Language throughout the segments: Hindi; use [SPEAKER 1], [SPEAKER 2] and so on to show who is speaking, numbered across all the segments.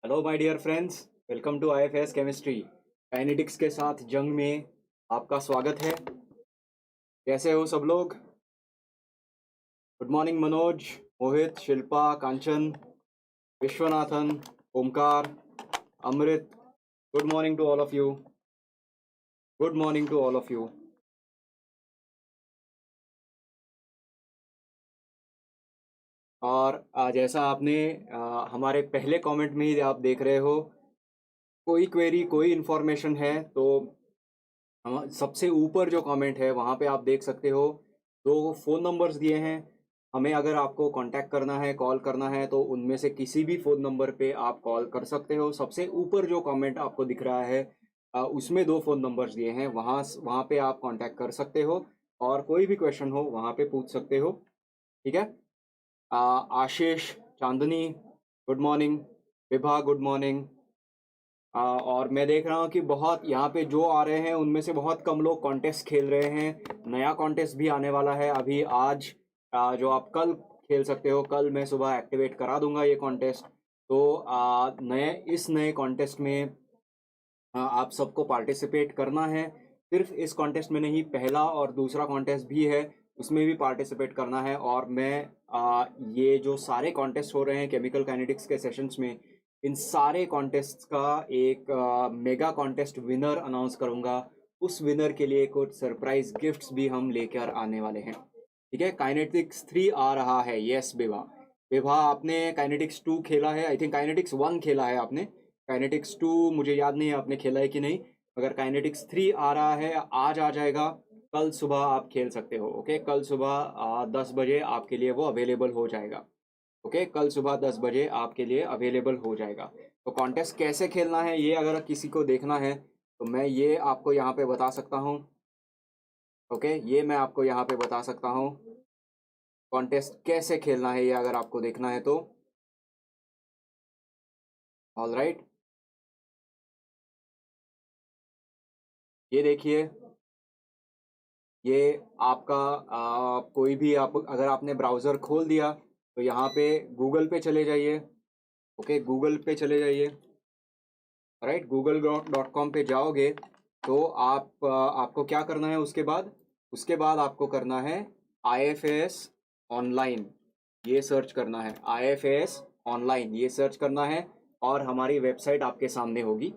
[SPEAKER 1] Hello my dear friends, welcome to IFS chemistry. Kinetics के साथ जंग में आपका स्वागत है। कैसे हो सब लोग? Good morning Manoj, Mohit, Shilpa, Kanchan, Vishwanathan, Omkar, Amrit. Good morning to all of you. Good morning to all of you. और जैसा आपने हमारे पहले कमेंट में ही आप देख रहे हो, कोई क्वेरी कोई इन्फॉर्मेशन है तो हम सबसे ऊपर जो कमेंट है वहाँ पे आप देख सकते हो। दो फ़ोन नंबर्स दिए हैं। हमें अगर आपको कांटेक्ट करना है, कॉल करना है, तो उनमें से किसी भी फ़ोन नंबर पे आप कॉल कर सकते हो। सबसे ऊपर जो कमेंट आपको दिख रहा है उसमें दो फ़ोन नंबर्स दिए हैं, वहाँ वहाँ पे आप कांटेक्ट कर सकते हो और कोई भी क्वेश्चन हो वहाँ पे पूछ सकते हो। ठीक है। Ashish, Chandni, good morning. Vibha, good morning. और मैं देख रहा हूँ कि बहुत यहाँ पे जो आ रहे हैं उनमें से बहुत कम लोग कॉन्टेस्ट खेल रहे हैं। नया कॉन्टेस्ट भी आने वाला है अभी आज, जो आप कल खेल सकते हो। कल मैं सुबह एक्टिवेट करा दूंगा ये कॉन्टेस्ट। तो इस नए कॉन्टेस्ट में आप सबको पार्टिसिपेट करना है। सिर्फ इस कॉन्टेस्ट में नहीं, पहला और दूसरा कॉन्टेस्ट भी है, उसमें भी पार्टिसिपेट करना है। और मैं ये जो सारे कॉन्टेस्ट हो रहे हैं केमिकल काइनेटिक्स के सेशंस में, इन सारे कॉन्टेस्ट का एक मेगा कॉन्टेस्ट विनर अनाउंस करूंगा। उस विनर के लिए कुछ सरप्राइज गिफ्ट्स भी हम लेकर आने वाले हैं। ठीक है। काइनेटिक्स 3 आ रहा है। यस विभा। विभा, आपने काइनेटिक्स 2 खेला है? आई थिंक काइनेटिक्स 1 खेला है आपने। काइनेटिक्स 2 मुझे याद नहीं है आपने खेला है कि नहीं। अगर काइनेटिक्स 3 आ रहा है, आज आ जाएगा, कल सुबह आप खेल सकते हो। ओके, कल सुबह 10 बजे आपके लिए वो अवेलेबल हो जाएगा। ओके, कल सुबह 10 बजे आपके लिए अवेलेबल हो जाएगा। तो कॉन्टेस्ट कैसे खेलना है ये अगर किसी को देखना है तो मैं ये आपको यहाँ पे बता सकता हूँ। ओके, ये मैं आपको यहाँ पे बता सकता हूँ कॉन्टेस्ट कैसे खेलना है, ये अगर आपको देखना है तो। ऑल राइट, ये देखिए, ये आपका कोई भी, आप अगर आपने ब्राउज़र खोल दिया तो यहाँ पे गूगल पे चले जाइए। ओके, गूगल पे चले जाइए। राइट, google.com पे जाओगे तो आपको क्या करना है? उसके बाद आपको करना है IFAS ऑनलाइन, ये सर्च करना है। IFAS ऑनलाइन ये सर्च करना है और हमारी वेबसाइट आपके सामने होगी।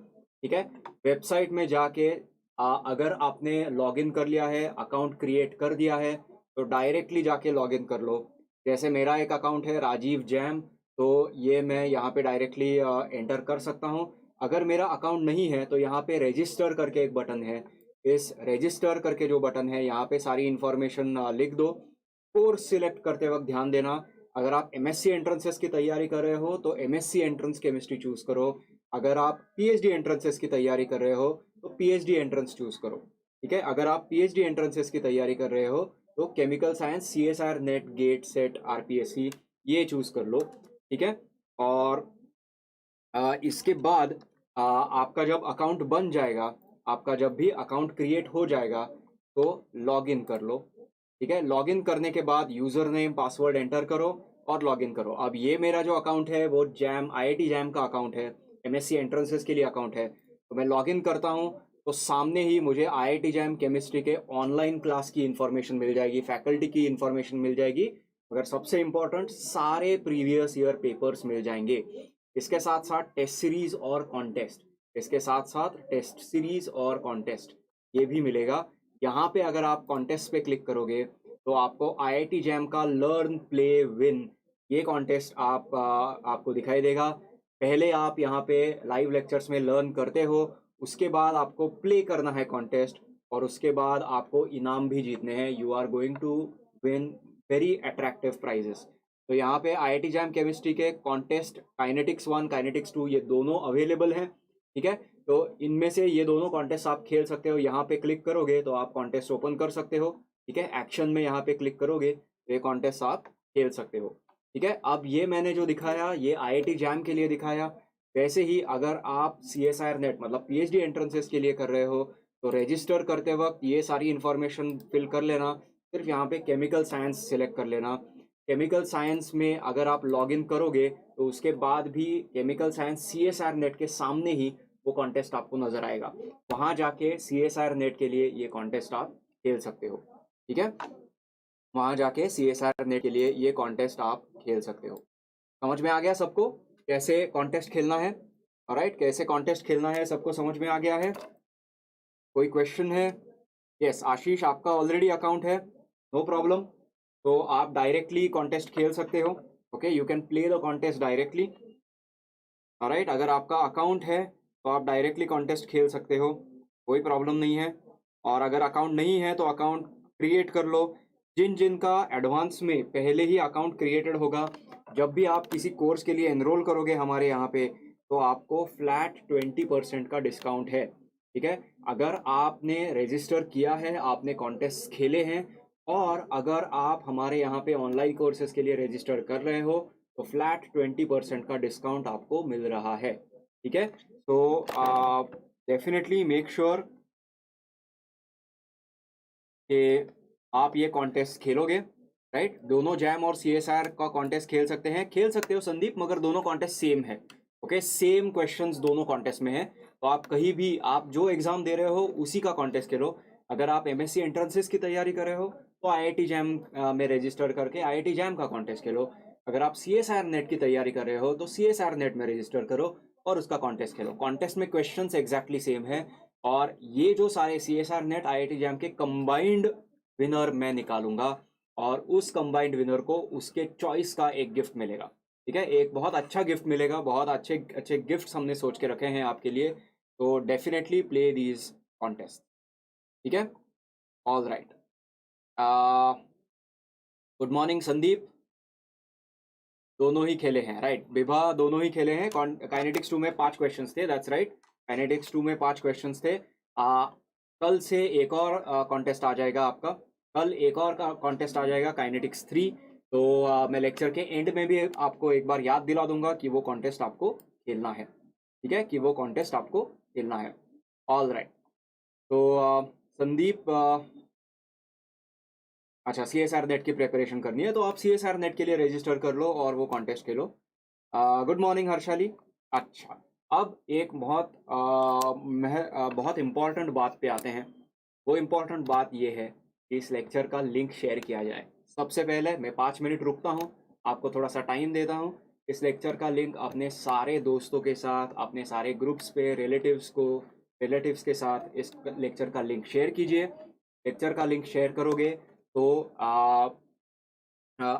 [SPEAKER 1] ठीक है। वेबसाइट में जाके अगर आपने लॉगिन कर लिया है, अकाउंट क्रिएट कर दिया है, तो डायरेक्टली जाके लॉगिन कर लो। जैसे मेरा एक अकाउंट है राजीव जैम, तो ये मैं यहाँ पे डायरेक्टली एंटर कर सकता हूँ। अगर मेरा अकाउंट नहीं है तो यहाँ पे रजिस्टर करके एक बटन है। इस रजिस्टर करके जो बटन है, यहाँ पे सारी इन्फॉर्मेशन लिख दो। कोर्स सिलेक्ट करते वक्त ध्यान देना, अगर आप MSc एंट्रेंसेस की तैयारी कर रहे हो तो MSc एंट्रेंस केमिस्ट्री चूज करो। अगर आप PhD एंट्रेंसेस की तैयारी कर रहे हो तो PhD एंट्रेंस चूज करो। ठीक है। अगर आप PhD एंट्रेंसेस की तैयारी कर रहे हो तो chemical science, CSR, NET, GATE, SET, RPSC ये चूज कर लो। ठीक है। और इसके बाद आपका जब अकाउंट बन जाएगा, आपका जब भी अकाउंट क्रिएट हो जाएगा तो लॉगिन कर लो। ठीक है। लॉगिन करने के बाद यूज़र नेम पासवर्ड एंटर करो और लॉगिन करो। अब ये मेरा जो अकाउंट है वो जैम, IIT जैम का अकाउंट है, MSc एंट्रेंसेस के लिए अकाउंट है। तो मैं लॉगिन करता हूँ तो सामने ही मुझे IIT जैम केमिस्ट्री के ऑनलाइन क्लास की इन्फॉर्मेशन मिल जाएगी, फैकल्टी की इन्फॉर्मेशन मिल जाएगी, मगर सबसे इम्पोर्टेंट सारे प्रीवियस ईयर पेपर्स मिल जाएंगे। इसके साथ साथ टेस्ट सीरीज और कॉन्टेस्ट, इसके साथ साथ टेस्ट सीरीज और कॉन्टेस्ट ये भी मिलेगा। यहाँ पे अगर आप कॉन्टेस्ट पे क्लिक करोगे तो आपको IIT जैम का लर्न प्ले विन ये कॉन्टेस्ट आपको दिखाई देगा। पहले आप यहाँ पे लाइव लेक्चर्स में लर्न करते हो, उसके बाद आपको प्ले करना है कॉन्टेस्ट, और उसके बाद आपको इनाम भी जीतने हैं। You are going to win very attractive prizes. तो यहाँ पे IIT जैम केमिस्ट्री के कॉन्टेस्ट काइनेटिक्स 1, काइनेटिक्स 2 ये दोनों अवेलेबल हैं। ठीक है। तो इनमें से ये दोनों कॉन्टेस्ट आप खेल सकते हो। यहाँ पे क्लिक करोगे तो आप कॉन्टेस्ट ओपन कर सकते हो। ठीक है। एक्शन में यहाँ पे क्लिक करोगे तो ये कॉन्टेस्ट आप खेल सकते हो। ठीक है। अब ये मैंने जो दिखाया ये IIT जैम के लिए दिखाया। वैसे ही अगर आप CSIR नेट मतलब PhD एंट्रेंसेस के लिए कर रहे हो तो रजिस्टर करते वक्त ये सारी इन्फॉर्मेशन फिल कर लेना। सिर्फ यहाँ पे केमिकल साइंस सिलेक्ट कर लेना। केमिकल साइंस में अगर आप लॉग इन करोगे तो उसके बाद भी केमिकल साइंस CSIR नेट के सामने ही वो कॉन्टेस्ट आपको नजर आएगा। वहां जाके CSIR नेट के लिए ये कॉन्टेस्ट आप खेल सकते हो। ठीक है, वहां जाके CSIR नेट के लिए ये कॉन्टेस्ट आप खेल सकते हो। समझ में आ गया सबको कैसे कॉन्टेस्ट खेलना है? ऑलराइट, कैसे कॉन्टेस्ट खेलना है सबको समझ में आ गया है? कोई क्वेश्चन है? यस आशीष, आपका ऑलरेडी अकाउंट है, नो प्रॉब्लम, तो आप डायरेक्टली कॉन्टेस्ट खेल सकते हो। Okay, you can play the contest directly. Alright, अगर आपका अकाउंट है तो आप डायरेक्टली कॉन्टेस्ट खेल सकते हो, कोई प्रॉब्लम नहीं है। और अगर अकाउंट नहीं है तो अकाउंट क्रिएट कर लो। जिन जिन का एडवांस में पहले ही अकाउंट क्रिएटेड होगा, जब भी आप किसी कोर्स के लिए एनरोल करोगे हमारे यहाँ पे, तो आपको फ्लैट 20% का डिस्काउंट है। ठीक है, अगर आपने रजिस्टर किया है, आपने कॉन्टेस्ट खेले हैं, और अगर आप हमारे यहाँ पे ऑनलाइन कोर्सेज के लिए रजिस्टर कर रहे हो, तो फ्लैट 20% का डिस्काउंट आपको मिल रहा है। ठीक है, तो डेफिनेटली मेक श्योर कि आप ये कॉन्टेस्ट खेलोगे। राइट, दोनों जैम और CSIR का कॉन्टेस्ट खेल सकते हो संदीप, मगर दोनों कॉन्टेस्ट सेम है। ओके, सेम क्वेश्चंस दोनों कॉन्टेस्ट में है, तो आप कहीं भी आप जो एग्जाम दे रहे हो उसी का कॉन्टेस्ट खेलो। अगर आप MSc एंट्रेंसेस की तैयारी कर रहे हो तो IIT जैम में रजिस्टर करके IIT जैम का कॉन्टेस्ट खेलो। अगर आप CSIR नेट की तैयारी कर रहे हो तो CSIR नेट में रजिस्टर करो और उसका कॉन्टेस्ट खेलो। कॉन्टेस्ट में क्वेश्चंस एग्जैक्टली सेम है, और ये जो सारे CSIR नेट IIT जैम के कंबाइंड विनर मैं निकालूंगा, और उस कंबाइंड विनर को उसके चॉइस का एक गिफ्ट मिलेगा। ठीक है, एक बहुत अच्छा गिफ्ट मिलेगा, बहुत अच्छे अच्छे गिफ्ट्स हमने सोच के रखे हैं आपके लिए, तो डेफिनेटली प्ले दीज कॉन्टेस्ट। ठीक है, all right, good morning Sandeep, दोनों ही खेले हैं। राइट विभा, दोनों ही खेले हैं। काइनेटिक्स 2 में 5 क्वेश्चंस थे, दैट्स राइट, काइनेटिक्स 2 में 5 क्वेश्चंस थे। कल से एक और कॉन्टेस्ट आ जाएगा आपका, कल एक और का कॉन्टेस्ट आ जाएगा काइनेटिक्स 3। तो मैं लेक्चर के एंड में भी आपको एक बार याद दिला दूंगा कि वो कॉन्टेस्ट आपको खेलना है। ठीक है, कि वो कॉन्टेस्ट आपको खेलना है। ऑल राइट, तो संदीप, अच्छा CSIR नेट की प्रिपरेशन करनी है तो आप CSIR नेट के लिए रजिस्टर कर लो और वो कॉन्टेस्ट खेलो। Good morning Harshali. अच्छा, अब एक बहुत इम्पॉर्टेंट बात पे आते हैं। वो इम्पॉर्टेंट बात ये है कि इस लेक्चर का लिंक शेयर किया जाए। सबसे पहले मैं 5 मिनट रुकता हूँ, आपको थोड़ा सा टाइम देता हूँ। इस लेक्चर का लिंक अपने सारे दोस्तों के साथ, अपने सारे ग्रुप्स पे, रिलेटिव्स के साथ इस लेक्चर का लिंक शेयर कीजिए। लेक्चर का लिंक शेयर करोगे तो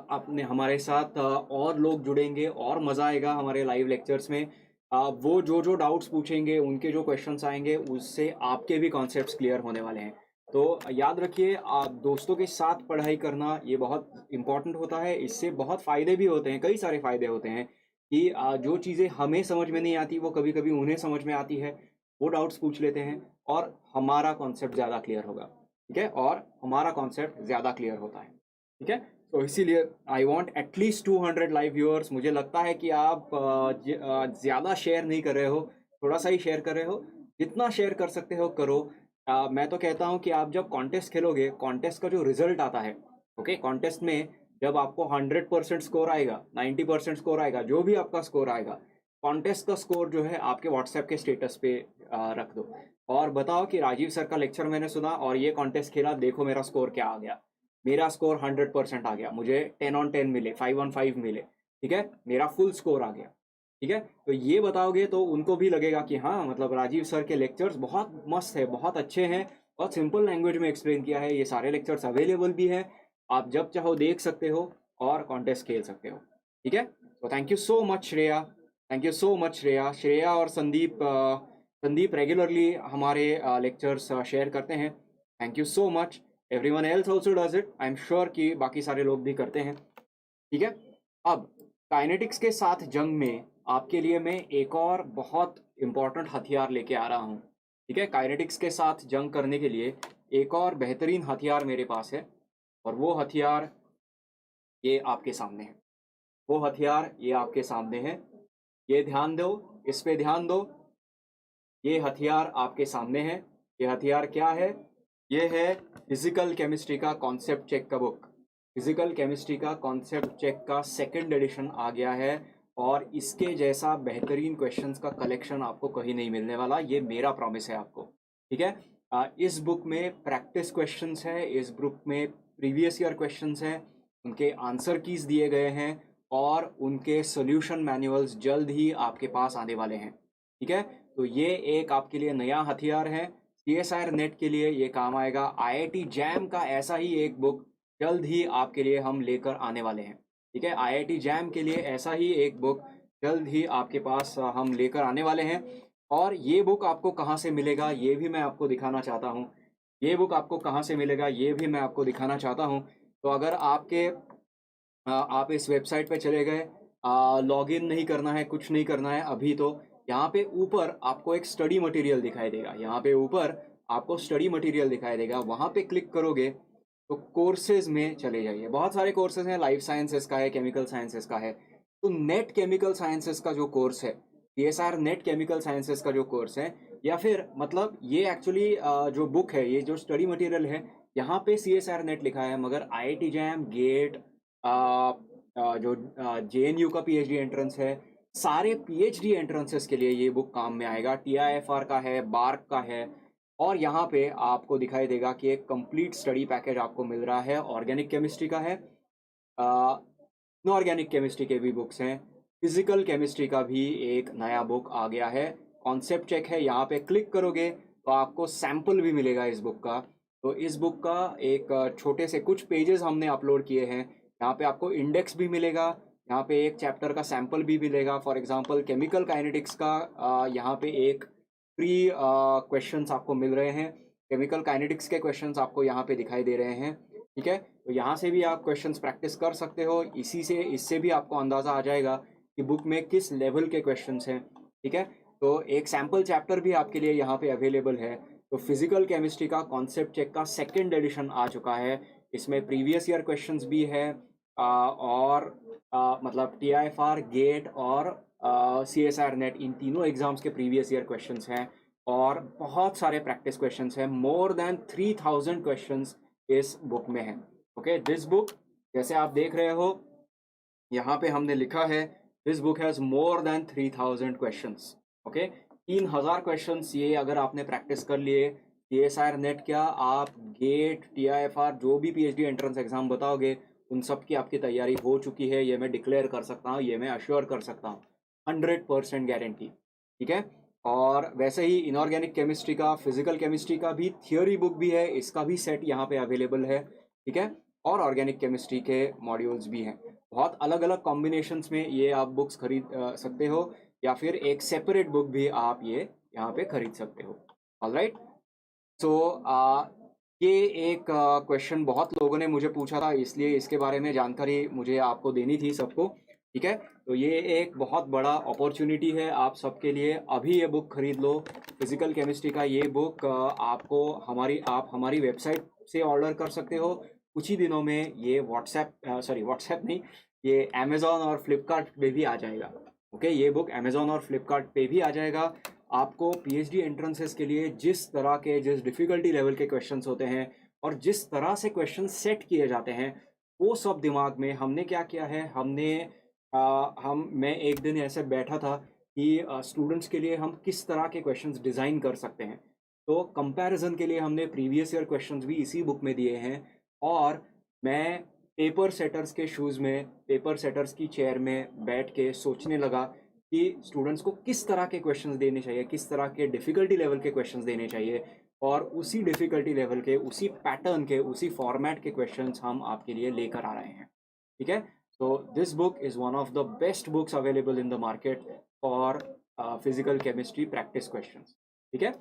[SPEAKER 1] अपने हमारे साथ और लोग जुड़ेंगे और मज़ा आएगा हमारे लाइव लेक्चर्स में। वो जो डाउट्स पूछेंगे, उनके जो क्वेश्चंस आएंगे, उससे आपके भी कॉन्सेप्ट्स क्लियर होने वाले हैं। तो याद रखिए, दोस्तों के साथ पढ़ाई करना ये बहुत इम्पॉर्टेंट होता है। इससे बहुत फ़ायदे भी होते हैं, कई सारे फ़ायदे होते हैं कि जो चीज़ें हमें समझ में नहीं आती वो कभी कभी उन्हें समझ में आती है। वो डाउट्स पूछ लेते हैं और हमारा कॉन्सेप्ट ज़्यादा क्लियर होगा। ठीक है, और हमारा कॉन्सेप्ट ज़्यादा क्लियर होता है। ठीक है, तो इसीलिए I want at least 200 live viewers. मुझे लगता है कि आप ज़्यादा शेयर नहीं कर रहे हो, थोड़ा सा ही शेयर कर रहे हो। जितना शेयर कर सकते हो करो। मैं तो कहता हूँ कि आप जब कॉन्टेस्ट खेलोगे, कॉन्टेस्ट का जो रिजल्ट आता है, ओके, कॉन्टेस्ट में जब आपको 100% स्कोर आएगा, 90% स्कोर आएगा, जो भी आपका स्कोर आएगा, कॉन्टेस्ट का स्कोर जो है आपके व्हाट्सएप के स्टेटस पे रख दो और बताओ कि राजीव सर का लेक्चर मैंने सुना और ये कॉन्टेस्ट खेला, देखो मेरा स्कोर क्या आ गया। मेरा स्कोर 100% आ गया, मुझे 10 on 10 मिले, 5 on 5 मिले। ठीक है, मेरा फुल स्कोर आ गया। ठीक है, तो ये बताओगे तो उनको भी लगेगा कि हाँ, मतलब राजीव सर के लेक्चर्स बहुत मस्त है, बहुत अच्छे हैं, बहुत सिंपल लैंग्वेज में एक्सप्लेन किया है। ये सारे लेक्चर्स अवेलेबल भी है, आप जब चाहो देख सकते हो और कॉन्टेस्ट खेल सकते हो। ठीक है, तो thank you so much Shreya, thank you so much Shreya. Shreya और संदीप, संदीप रेगुलरली हमारे लेक्चर्स शेयर करते हैं। Thank you so much. Everyone else also does it, I am sure कि बाकी सारे लोग भी करते हैं। ठीक है, अब काइनेटिक्स के साथ जंग में आपके लिए मैं एक और बहुत इंपॉर्टेंट हथियार लेके आ रहा हूँ। ठीक है, काइनेटिक्स के साथ जंग करने के लिए एक और बेहतरीन हथियार मेरे पास है, और वो हथियार ये आपके सामने है। वो हथियार ये आपके सामने है, ये ध्यान दो, इस पे ध्यान दो। ये हथियार आपके सामने है। ये हथियार क्या है? ये है फिजिकल केमिस्ट्री का कॉन्सेप्ट चेक का बुक। फिजिकल केमिस्ट्री का कॉन्सेप्ट चेक का सेकंड एडिशन आ गया है और इसके जैसा बेहतरीन क्वेश्चंस का कलेक्शन आपको कहीं नहीं मिलने वाला, ये मेरा प्रॉमिस है आपको। ठीक है, इस बुक में प्रैक्टिस क्वेश्चंस है, इस बुक में प्रीवियस ईयर क्वेश्चंस हैं, उनके आंसर कीज दिए गए हैं और उनके सोल्यूशन मैनुअल्स जल्द ही आपके पास आने वाले हैं। ठीक है, तो ये एक आपके लिए नया हथियार है, CSIR नेट के लिए ये काम आएगा। IIT जैम का ऐसा ही एक बुक जल्द ही आपके लिए हम लेकर आने वाले हैं। ठीक है, IIT जैम के लिए ऐसा ही एक बुक जल्द ही आपके पास हम लेकर आने वाले हैं। और ये बुक आपको कहाँ से मिलेगा ये भी मैं आपको दिखाना चाहता हूँ। ये बुक आपको कहाँ से मिलेगा ये भी मैं आपको दिखाना चाहता हूँ। तो अगर आप इस वेबसाइट पे चले गए, लॉगिन नहीं करना है, कुछ नहीं करना है अभी, तो यहाँ पे ऊपर आपको एक स्टडी मटेरियल दिखाई देगा। यहाँ पे ऊपर आपको स्टडी मटेरियल दिखाई देगा, वहाँ पे क्लिक करोगे तो कोर्सेज में चले जाइए। बहुत सारे कोर्सेज हैं, लाइफ साइंसेस का है, केमिकल साइंसेस का है। तो नेट केमिकल साइंसेस का जो कोर्स है, CSIR नेट केमिकल साइंसेस का जो कोर्स है, या फिर मतलब ये एक्चुअली जो बुक है, ये जो स्टडी मटेरियल है, यहाँ पे CSIR नेट लिखा है, मगर IIT जैम, गेट, जो JNU का PhD एंट्रेंस है, सारे PhD एंट्रेंसेस के लिए ये बुक काम में आएगा। TIFR का है, बार्क का है, और यहाँ पे आपको दिखाई देगा कि एक कंप्लीट स्टडी पैकेज आपको मिल रहा है। ऑर्गेनिक केमिस्ट्री का है, इनऑर्गेनिक केमिस्ट्री के भी बुक्स हैं, फिजिकल केमिस्ट्री का भी एक नया बुक आ गया है। कॉन्सेप्ट चेक है, यहाँ पे क्लिक करोगे तो आपको सैम्पल भी मिलेगा इस बुक का। तो इस बुक का एक छोटे से कुछ पेजेस हमने अपलोड किए हैं, यहाँ पे आपको इंडेक्स भी मिलेगा, यहाँ पे एक चैप्टर का सैम्पल भी मिलेगा। फॉर एग्जांपल केमिकल काइनेटिक्स का यहाँ पे एक फ्री क्वेश्चंस आपको मिल रहे हैं। केमिकल काइनेटिक्स के क्वेश्चंस आपको यहाँ पे दिखाई दे रहे हैं। ठीक है, तो यहाँ से भी आप क्वेश्चंस प्रैक्टिस कर सकते हो। इससे भी आपको अंदाज़ा आ जाएगा कि बुक में किस लेवल के क्वेश्चंस हैं। ठीक है, तो एक सैम्पल चैप्टर भी आपके लिए यहाँ पे अवेलेबल है। तो फिजिकल केमिस्ट्री का कॉन्सेप्ट चेक का सेकेंड एडिशन आ चुका है। इसमें प्रीवियस ईयर क्वेश्चंस भी है, और मतलब TIFR, गेट और CSIR नेट, इन तीनों एग्जाम्स के प्रीवियस ईयर क्वेश्चंस हैं और बहुत सारे प्रैक्टिस क्वेश्चंस हैं। मोर देन 3000 क्वेश्चंस इस बुक में हैं। ओके, दिस बुक, जैसे आप देख रहे हो यहाँ पे हमने लिखा है, this book has more than 3000 questions. Okay, 3000 questions ये अगर आपने प्रैक्टिस कर लिए, CSIR नेट क्या, आप गेट, TIFR, जो भी PhD एंट्रेंस एग्जाम बताओगे, उन सब की आपकी तैयारी हो चुकी है, ये मैं डिक्लेयर कर सकता हूँ, ये मैं अश्योर कर सकता हूँ, 100% गारंटी। ठीक है, और वैसे ही इनऑर्गेनिक केमिस्ट्री का, फिजिकल केमिस्ट्री का भी थियोरी बुक भी है, इसका भी सेट यहाँ पे अवेलेबल है। ठीक है, और ऑर्गेनिक केमिस्ट्री के मॉड्यूल्स भी हैं। बहुत अलग अलग कॉम्बिनेशंस में ये आप बुक्स खरीद सकते हो, या फिर एक सेपरेट बुक भी आप ये यहाँ पे खरीद सकते हो। ऑलराइट, सो ये एक क्वेश्चन बहुत लोगों ने मुझे पूछा था, इसलिए इसके बारे में जानकारी मुझे आपको देनी थी सबको। ठीक है, तो ये एक बहुत बड़ा अपॉर्चुनिटी है आप सबके लिए। अभी ये बुक खरीद लो, फिजिकल केमिस्ट्री का ये बुक आपको आप हमारी वेबसाइट से ऑर्डर कर सकते हो। कुछ ही दिनों में ये व्हाट्सएप नहीं, ये अमेज़ॉन और फ्लिपकार्ट पे भी आ जाएगा। ओके, ये बुक अमेज़ॉन और फ्लिपकार्ट पे भी आ जाएगा। आपको PhD एंट्रेंसेस के लिए जिस डिफ़िकल्टी लेवल के क्वेश्चंस होते हैं और जिस तरह से क्वेश्चन सेट किए जाते हैं, वो सब दिमाग में हमने क्या किया है, मैं एक दिन ऐसे बैठा था कि स्टूडेंट्स के लिए हम किस तरह के क्वेश्चंस डिज़ाइन कर सकते हैं। तो कंपैरिजन के लिए हमने प्रीवियस ईयर क्वेश्चंस भी इसी बुक में दिए हैं, और मैं पेपर सेटर्स के शूज़ में, पेपर सेटर्स की चेयर में बैठ के सोचने लगा कि स्टूडेंट्स को किस तरह के क्वेश्चंस देने चाहिए, किस तरह के डिफ़िकल्टी लेवल के क्वेश्चंस देने चाहिए, और उसी डिफ़िकल्टी लेवल के, उसी पैटर्न के, उसी फॉर्मेट के क्वेश्चंस हम आपके लिए लेकर आ रहे हैं। ठीक है, तो this book is one of the best books available in the market for physical chemistry practice questions. ठीक है,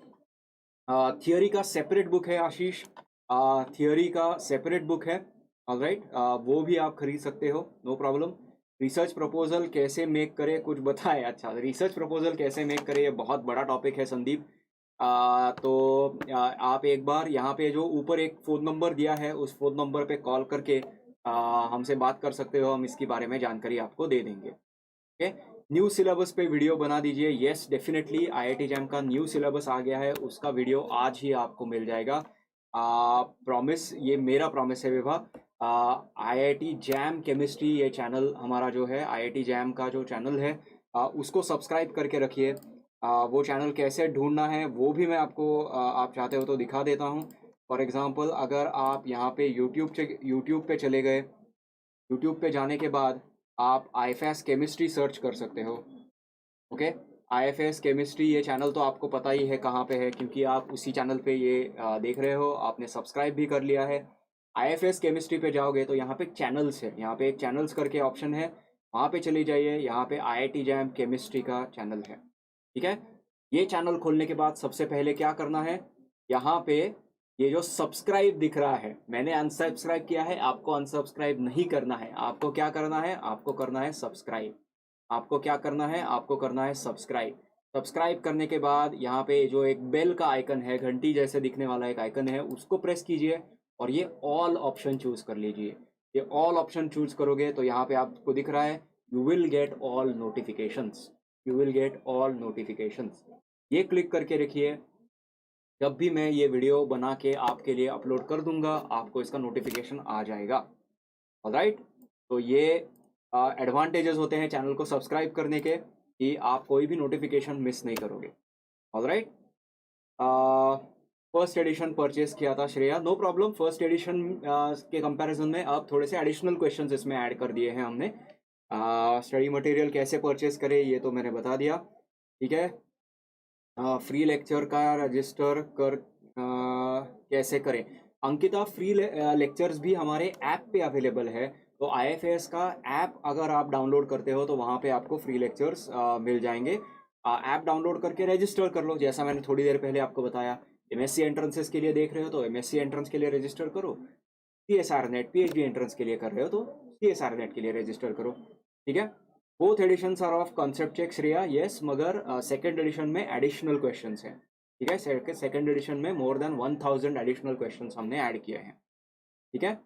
[SPEAKER 1] थियोरी का सेपरेट बुक है आशीष, थियोरी का सेपरेट बुक है। ऑलराइट, वो भी आप खरीद सकते हो, नो प्रॉब्लम। रिसर्च प्रपोजल कैसे मेक करे, कुछ बताए। अच्छा, रिसर्च प्रपोजल कैसे मेक करे, ये बहुत बड़ा टॉपिक है संदीप। तो आप एक बार यहाँ पे जो ऊपर एक फ़ोन नंबर दिया है, उस फ़ोन नंबर पे कॉल करके हमसे बात कर सकते हो, हम इसके बारे में जानकारी आपको दे देंगे। ओके, न्यू सिलेबस पे वीडियो बना दीजिए। येस, डेफिनेटली IIT जैम का न्यू सिलेबस आ गया है, उसका वीडियो आज ही आपको मिल जाएगा। प्रॉमिस, ये मेरा प्रॉमिस है विभा। IIT जैम केमिस्ट्री, ये चैनल हमारा जो है IIT जैम का जो चैनल है उसको सब्सक्राइब करके रखिए। वो चैनल कैसे ढूंढना है वो भी मैं आपको आप चाहते हो तो दिखा देता हूँ। फॉर एग्ज़ाम्पल अगर आप यहाँ पे यूट्यूब पे चले गए, यूट्यूब पे जाने के बाद आप IFAS केमिस्ट्री सर्च कर सकते हो। ओके, IFAS केमिस्ट्री ये चैनल तो आपको पता ही है कहाँ पे है, क्योंकि आप उसी चैनल पे ये देख रहे हो, आपने सब्सक्राइब भी कर लिया है। IFAS केमिस्ट्री पे जाओगे तो यहाँ पे चैनल्स है, यहाँ पे एक चैनल्स करके ऑप्शन है, वहाँ पे चली जाइए। यहाँ पे IIT जैम केमिस्ट्री का चैनल है, ठीक है। ये चैनल खोलने के बाद सबसे पहले क्या करना है, यहाँ पे ये जो सब्सक्राइब दिख रहा है, मैंने अनसब्सक्राइब किया है, आपको अनसब्सक्राइब नहीं करना है। आपको क्या करना है, आपको करना है सब्सक्राइब। आपको क्या करना है, आपको करना है सब्सक्राइब। सब्सक्राइब करने के बाद यहाँ पे जो एक बेल का आइकन है, घंटी जैसे दिखने वाला एक आइकन है, उसको प्रेस कीजिए और ये ऑल ऑप्शन चूज कर लीजिए। ये ऑल ऑप्शन चूज करोगे तो यहाँ पे आपको दिख रहा है you will get all notifications, you will get all notifications. ये क्लिक करके रखिए, जब भी मैं ये वीडियो बना के आपके लिए अपलोड कर दूंगा आपको इसका नोटिफिकेशन आ जाएगा। ऑलराइट, तो ये एडवांटेजेस होते हैं चैनल को सब्सक्राइब करने के, कि आप कोई भी नोटिफिकेशन मिस नहीं करोगे। ऑलराइट, फर्स्ट एडिशन परचेज किया था Shreya, no problem. First edition के कंपैरिजन में अब थोड़े से एडिशनल क्वेश्चंस इसमें ऐड कर दिए हैं हमने। स्टडी मटेरियल कैसे परचेज करें ये तो मैंने बता दिया, ठीक है। फ्री लेक्चर का रजिस्टर कर कैसे करें, अंकिता? फ्री लेक्चर्स भी हमारे ऐप पे अवेलेबल है। तो IFAS का ऐप अगर आप डाउनलोड करते हो तो वहाँ पे आपको फ्री लेक्चर्स मिल जाएंगे। ऐप डाउनलोड करके रजिस्टर कर लो, जैसा मैंने थोड़ी देर पहले आपको बताया। MSc एंट्रेंसेस के लिए देख रहे हो तो MSc एंट्रेंस के लिए रजिस्टर करो। CSR नेट PhD एंट्रेंस के लिए कर रहे हो तो CSR नेट के लिए रजिस्टर करो, ठीक है। Both editions are of concept check Shreya, yes, मगर सेकंड एडिशन में एडिशनल क्वेश्चंस हैं, ठीक है। सेकंड एडिशन में मोर देन 1000 एडिशनल क्वेश्चंस हमने ऐड किए हैं, ठीक है।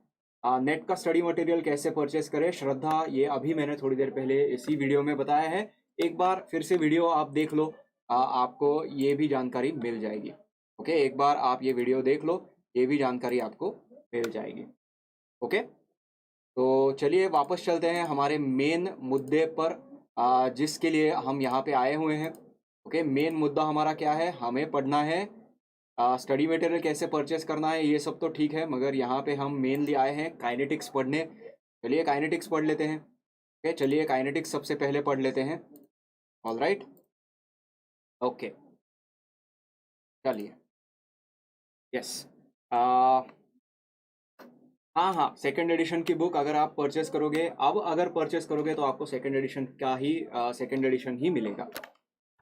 [SPEAKER 1] नेट का स्टडी मटेरियल कैसे परचेस करें श्रद्धा, ये अभी मैंने थोड़ी देर पहले इसी वीडियो में बताया है। एक बार फिर से वीडियो आप देख लो, आपको ये भी जानकारी मिल जाएगी। ओके, एक बार आप ये वीडियो देख लो, ये भी जानकारी आपको मिल जाएगी। ओके, तो चलिए वापस चलते हैं हमारे मेन मुद्दे पर, जिसके लिए हम यहाँ पे आए हुए हैं। ओके, मेन मुद्दा हमारा क्या है, हमें पढ़ना है स्टडी मटेरियल कैसे परचेस करना है, ये सब तो ठीक है, मगर यहाँ पे हम मेनली आए हैं काइनेटिक्स पढ़ने। चलिए काइनेटिक्स पढ़ लेते हैं। ओके, चलिए काइनेटिक्स सबसे पहले पढ़ लेते हैं। ऑलराइट, ओके, चलिए, यस। हाँ हाँ, सेकंड एडिशन की बुक अगर आप परचेस करोगे, अब अगर परचेस करोगे तो आपको सेकंड एडिशन ही मिलेगा।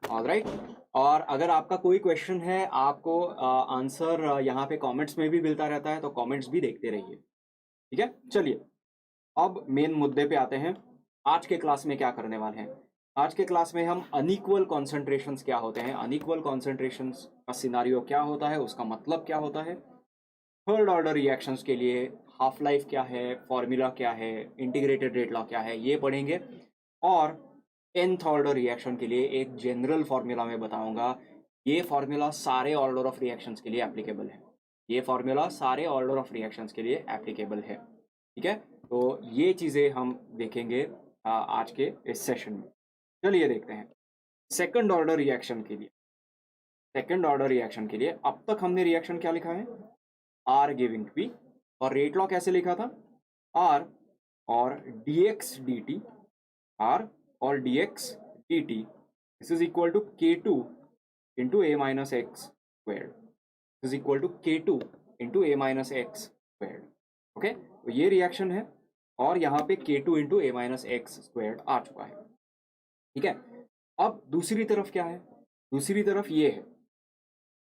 [SPEAKER 1] ऑलराइट, और अगर आपका कोई क्वेश्चन है, आपको आंसर यहाँ पे कमेंट्स में भी मिलता रहता है, तो कमेंट्स भी देखते रहिए, ठीक है। चलिए अब मेन मुद्दे पे आते हैं। आज के क्लास में क्या करने वाले हैं, आज के क्लास में हम अनइक्वल कॉन्सेंट्रेशंस क्या होते हैं, अनइक्वल कॉन्सेंट्रेशंस का सिनारियो क्या होता है, उसका मतलब क्या होता है, थर्ड ऑर्डर रिएक्शंस के लिए हाफ लाइफ क्या है, फॉर्मूला क्या है, इंटीग्रेटेड रेट लॉ क्या है, ये पढ़ेंगे। और nth ऑर्डर रिएक्शन के लिए एक जनरल फार्मूला मैं बताऊंगा। ये फार्मूला सारे ऑर्डर ऑफ रिएक्शंस के लिए एप्लीकेबल है, ये फार्मूला सारे ऑर्डर ऑफ रिएक्शंस के लिए एप्लीकेबल है, ठीक है। तो ये चीज़ें हम देखेंगे आज के इस सेशन में। चलिए देखते हैं सेकंड ऑर्डर रिएक्शन के लिए। सेकंड ऑर्डर रिएक्शन के लिए अब तक हमने रिएक्शन क्या लिखा है, R गिविंग P, और रेट लॉ कैसे लिखा था, R और dx dt, R और dx dt, this is equal to K2 into A minus X square, this is equal to K2 into A minus X square. Okay, तो ये रिएक्शन है और यहाँ पे K2 into A minus X square आ चुका है, ठीक है। अब दूसरी तरफ क्या है, दूसरी तरफ ये है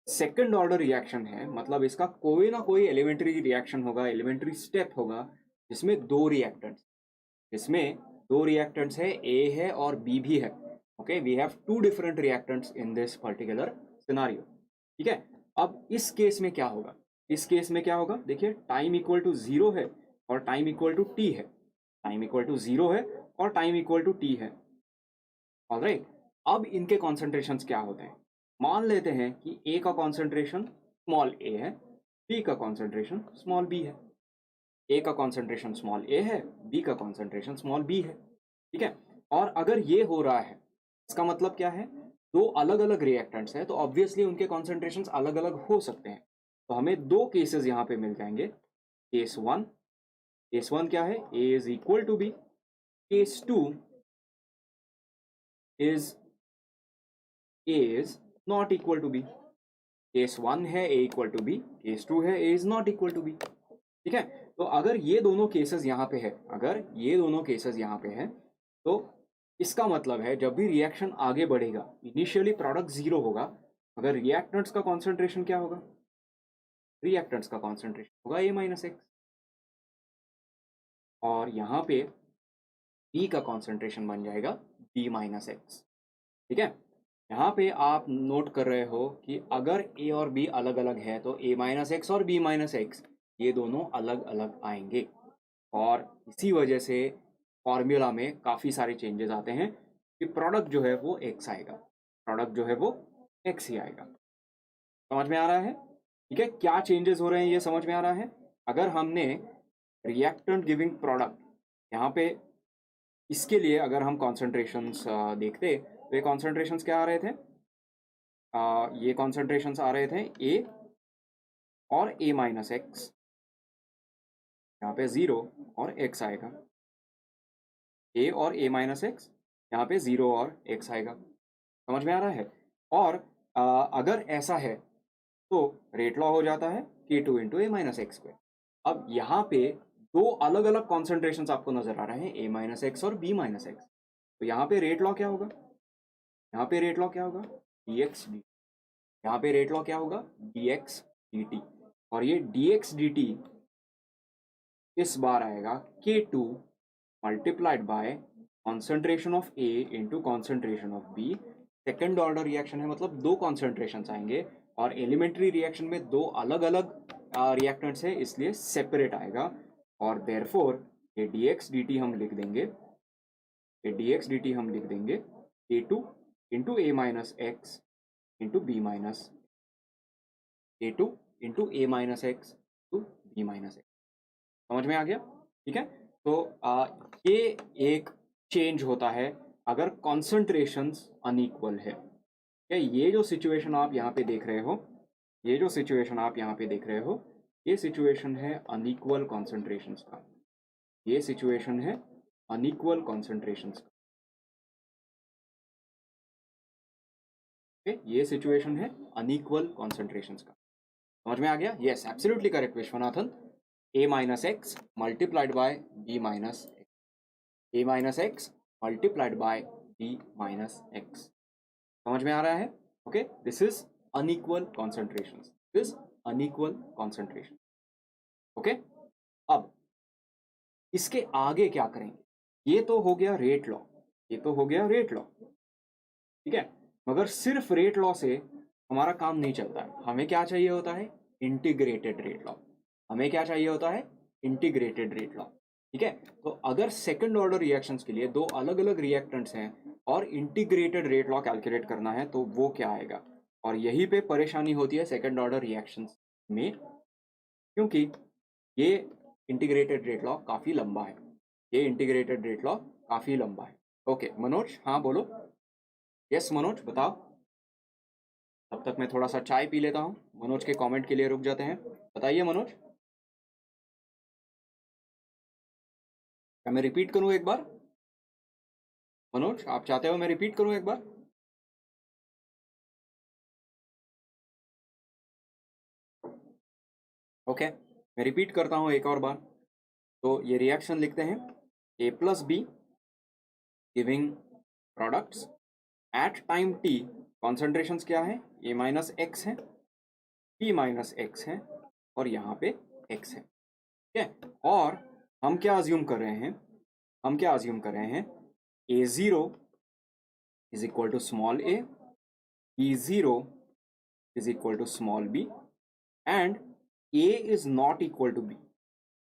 [SPEAKER 1] सेकंड ऑर्डर रिएक्शन है, मतलब इसका कोई ना कोई एलिमेंट्री रिएक्शन होगा, एलिमेंट्री स्टेप होगा, जिसमें दो रिएक्टेंट्स, इसमें दो रिएक्टेंट्स है, ए है और बी भी है। Okay, we have two different reactants in this particular scenario, ठीक है। अब इस केस में क्या होगा, इस केस में क्या होगा, देखिए टाइम इक्वल टू 0 है और टाइम इक्वल टू टी है, टाइम इक्वल टू 0 है और टाइम इक्वल टू टी है। ऑलराइट, अब इनके कॉन्सेंट्रेशंस क्या होते हैं, मान लेते हैं कि ए का कॉन्सेंट्रेशन स्मॉल ए है, बी का कॉन्सेंट्रेशन स्मॉल बी है। ए का कॉन्सेंट्रेशन स्मॉल ए है, बी का कॉन्सेंट्रेशन स्मॉल बी है, ठीक है। और अगर ये हो रहा है, इसका मतलब क्या है, दो अलग अलग रिएक्टेंट्स हैं तो ऑब्वियसली उनके कॉन्सेंट्रेशंस अलग अलग हो सकते हैं। तो हमें दो केसेस यहाँ पे मिल जाएंगे। केस वन क्या है, A is equal to B. Case two is A is not equal to B. Case one है A equal to B, case two है A is not equal to B, ठीक है। तो अगर ये दोनों केसेस यहाँ पे है, अगर ये दोनों केसेस यहाँ पे है, तो इसका मतलब है जब भी रिएक्शन आगे बढ़ेगा इनिशियली प्रोडक्ट जीरो होगा, मगर रिएक्टेंट्स का कॉन्सेंट्रेशन क्या होगा, रिएक्टेंट्स का कॉन्सेंट्रेशन होगा ए माइनस एक्स। और यहाँ पे बी का कॉन्सेंट्रेशन बन जाएगा बी माइनस एक्स, ठीक है। यहाँ पे आप नोट कर रहे हो कि अगर ए और बी अलग अलग है तो ए माइनस एक्स और बी माइनस एक्स ये दोनों अलग अलग आएंगे, और इसी वजह से फॉर्मूला में काफ़ी सारे चेंजेस आते हैं कि प्रोडक्ट जो है वो एक्स आएगा, प्रोडक्ट जो है वो एक्स ही आएगा। समझ में आ रहा है, ठीक है, क्या चेंजेस हो रहे हैं ये समझ में आ रहा है। अगर हमने रिएक्टेंट गिविंग प्रोडक्ट यहाँ पे, इसके लिए अगर हम कॉन्सेंट्रेशंस देखते तो ये कॉन्सेंट्रेशंस क्या आ रहे थे, ये कॉन्सेंट्रेशंस आ रहे थे ए और ए माइनस एक्स, यहाँ पे ज़ीरो और एक्स आएगा, ए और ए माइनस एक्स, यहाँ पे ज़ीरो और एक्स आएगा। समझ में आ रहा है। और अगर ऐसा है तो रेट लॉ हो जाता है K2 इंटू ए माइनस एक्स स्क्वायर। अब यहाँ पे दो अलग अलग कॉन्सेंट्रेशंस आपको नजर आ रहे हैं, ए माइनस एक्स और बी माइनस एक्स। तो यहाँ पे रेट लॉ क्या होगा, यहाँ पे रेट लॉ क्या होगा, dx dt। यहाँ पे रेट लॉ क्या होगा, dx dt। और ये dx dt इस बार आएगा K2 multiplied by concentration of A into concentration of B। Second order reaction है, मतलब दो कॉन्सेंट्रेशंस आएंगे, और एलिमेंट्री रिएक्शन में दो अलग अलग रिएक्टेंट्स है इसलिए सेपरेट आएगा। और देयरफॉर ये dx dt हम लिख देंगे, ये dx dt हम लिख देंगे K2 into A minus x into B minus, K2 into A minus x to b minus x. समझ में आ गया, ठीक है। तो ये एक चेंज होता है अगर कॉन्सेंट्रेशंस अनइक्वल है। क्या ये जो सिचुएशन आप यहाँ पे देख रहे हो, ये जो सिचुएशन आप यहाँ पे देख रहे हो, ये सिचुएशन है अनइक्वल कॉन्सेंट्रेशंस का, ये सिचुएशन है अनइक्वल कॉन्सेंट्रेशंस का, ये सिचुएशन है अनइक्वल कॉन्सेंट्रेशंस का। समझ में आ गया, yes absolutely correct Vishwanathan. A minus x multiplied by b minus x, a minus x multiplied by b minus x. समझ में आ रहा है, okay. This is unequal concentrations, this unequal concentration, okay. अब इसके आगे क्या करेंगे, ये तो हो गया रेट लॉ, ये तो हो गया रेट लॉ, ठीक है। मगर सिर्फ रेट लॉ से हमारा काम नहीं चलता है, हमें क्या चाहिए होता है, इंटीग्रेटेड रेट लॉ। हमें क्या चाहिए होता है, इंटीग्रेटेड रेट लॉ, ठीक है। तो अगर सेकंड ऑर्डर रिएक्शंस के लिए दो अलग अलग रिएक्टेंट्स हैं और इंटीग्रेटेड रेट लॉ कैलकुलेट करना है तो वो क्या आएगा। और यहीं पे परेशानी होती है सेकंड ऑर्डर रिएक्शंस में, क्योंकि ये इंटीग्रेटेड रेट लॉ काफ़ी लंबा है, ये इंटीग्रेटेड रेट लॉ काफ़ी लंबा है। ओके मनोज, हाँ बोलो। यस मनोज बताओ। तब तक मैं थोड़ा सा चाय पी लेता हूँ, मनोज के कमेंट के लिए रुक जाते हैं। बताइए मनोज, क्या मैं रिपीट करूँ एक बार, मनोज आप चाहते हो मैं रिपीट करूँ एक बार। ओके मैं रिपीट करता हूँ एक और बार। तो ये रिएक्शन लिखते हैं, A plus B giving products at time T, concentrations क्या है, ए माइनस एक्स है, पी माइनस एक्स है, और यहाँ पे एक्स है, ठीक है। और हम क्या अज्यूम कर रहे हैं, हम क्या अज्यूम कर रहे हैं, A zero is equal to small A, B zero is equal to small B, and A is not equal to B,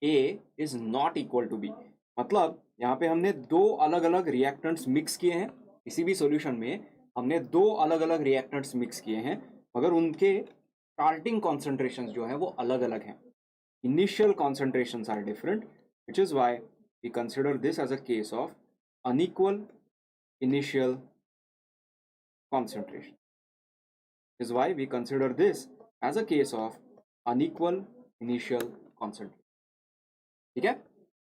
[SPEAKER 1] A is not equal to B. मतलब यहाँ पे हमने दो अलग अलग रिएक्टेंट्स मिक्स किए हैं, किसी भी सॉल्यूशन में हमने दो अलग अलग रिएक्टेंट्स मिक्स किए हैं, मगर उनके स्टार्टिंग कॉन्सेंट्रेशंस जो हैं वो अलग अलग हैं। initial concentrations are different, which is why we consider this as a case of unequal initial concentration. Is why we consider this as a case of unequal initial concentration. ठीक है,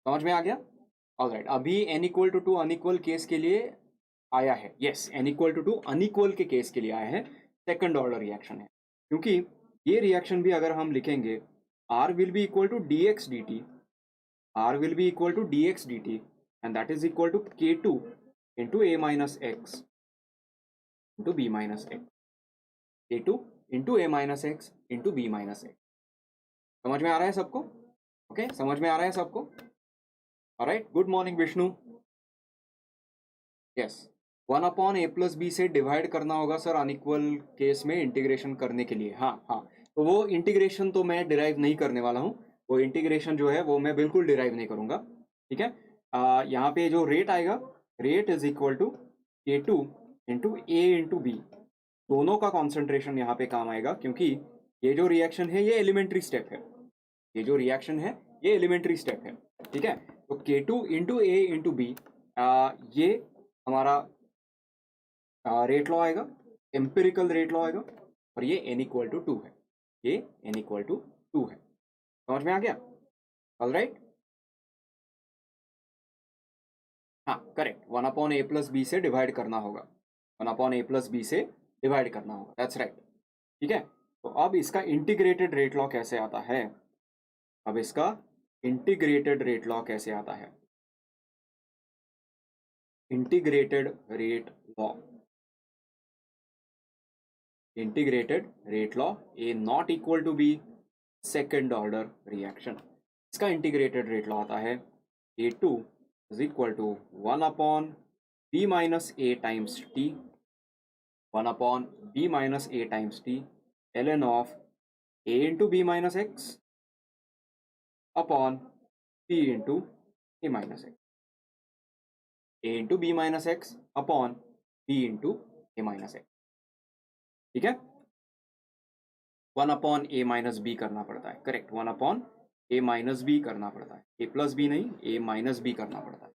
[SPEAKER 1] समझ में आ गया? ऑलराइट, अभी n equal to unequal case के लिए आया है. Yes, n equal to unequal के केस के लिए आया है, सेकंड ऑर्डर रिएक्शन है. क्योंकि ये रिएक्शन भी अगर हम लिखेंगे R will be equal to dx dt, R will be equal to dx dt, and that is equal to K2 into A minus x into B minus x. K2 into A minus x into B minus x. समझ में आ रहा है सबको? ओके, समझ में आ रहा है सबको? Alright, good morning Vishnu. Yes, 1/a+ b से डिवाइड करना होगा सर अनइक्वल केस में इंटीग्रेशन करने के लिए. हाँ, तो वो इंटीग्रेशन तो मैं डिराइव नहीं करने वाला हूँ. वो इंटीग्रेशन जो है वो मैं बिल्कुल डिराइव नहीं करूँगा. ठीक है, यहाँ पे जो रेट आएगा, rate is equal to K2 into A into b. दोनों का कॉन्सेंट्रेशन यहाँ पे काम आएगा, क्योंकि ये जो रिएक्शन है ये एलिमेंट्री स्टेप है. ये जो रिएक्शन है ये एलिमेंट्री स्टेप है. ठीक है, तो K2 into A into B, ये हमारा रेट लॉ आएगा, एम्पिरिकल रेट लॉ आएगा, और ये n इक्वल टू 2 है. ये n इक्वल टू 2 है. समझ में आ गया? ऑलराइट, हाँ करेक्ट, 1/a+ b से डिवाइड करना होगा, 1/a+ b से डिवाइड करना होगा. That's right. ठीक है, तो अब इसका इंटीग्रेटेड रेट लॉ कैसे आता है? अब इसका इंटीग्रेटेड रेट लॉ कैसे आता है? Integrated rate law, integrated rate law, A not equal to B, second order reaction. इसका इंटीग्रेटेड रेट लॉ आता है A2 is equal to 1/b minus a times t, 1/b minus a times t, ln of a into b minus x upon p into a minus x, a into b minus x upon b into a minus x. ठीक है, 1/a minus b करना पड़ता है. करेक्ट, 1/a minus b करना पड़ता है. a प्लस b नहीं, a minus b करना पड़ता है.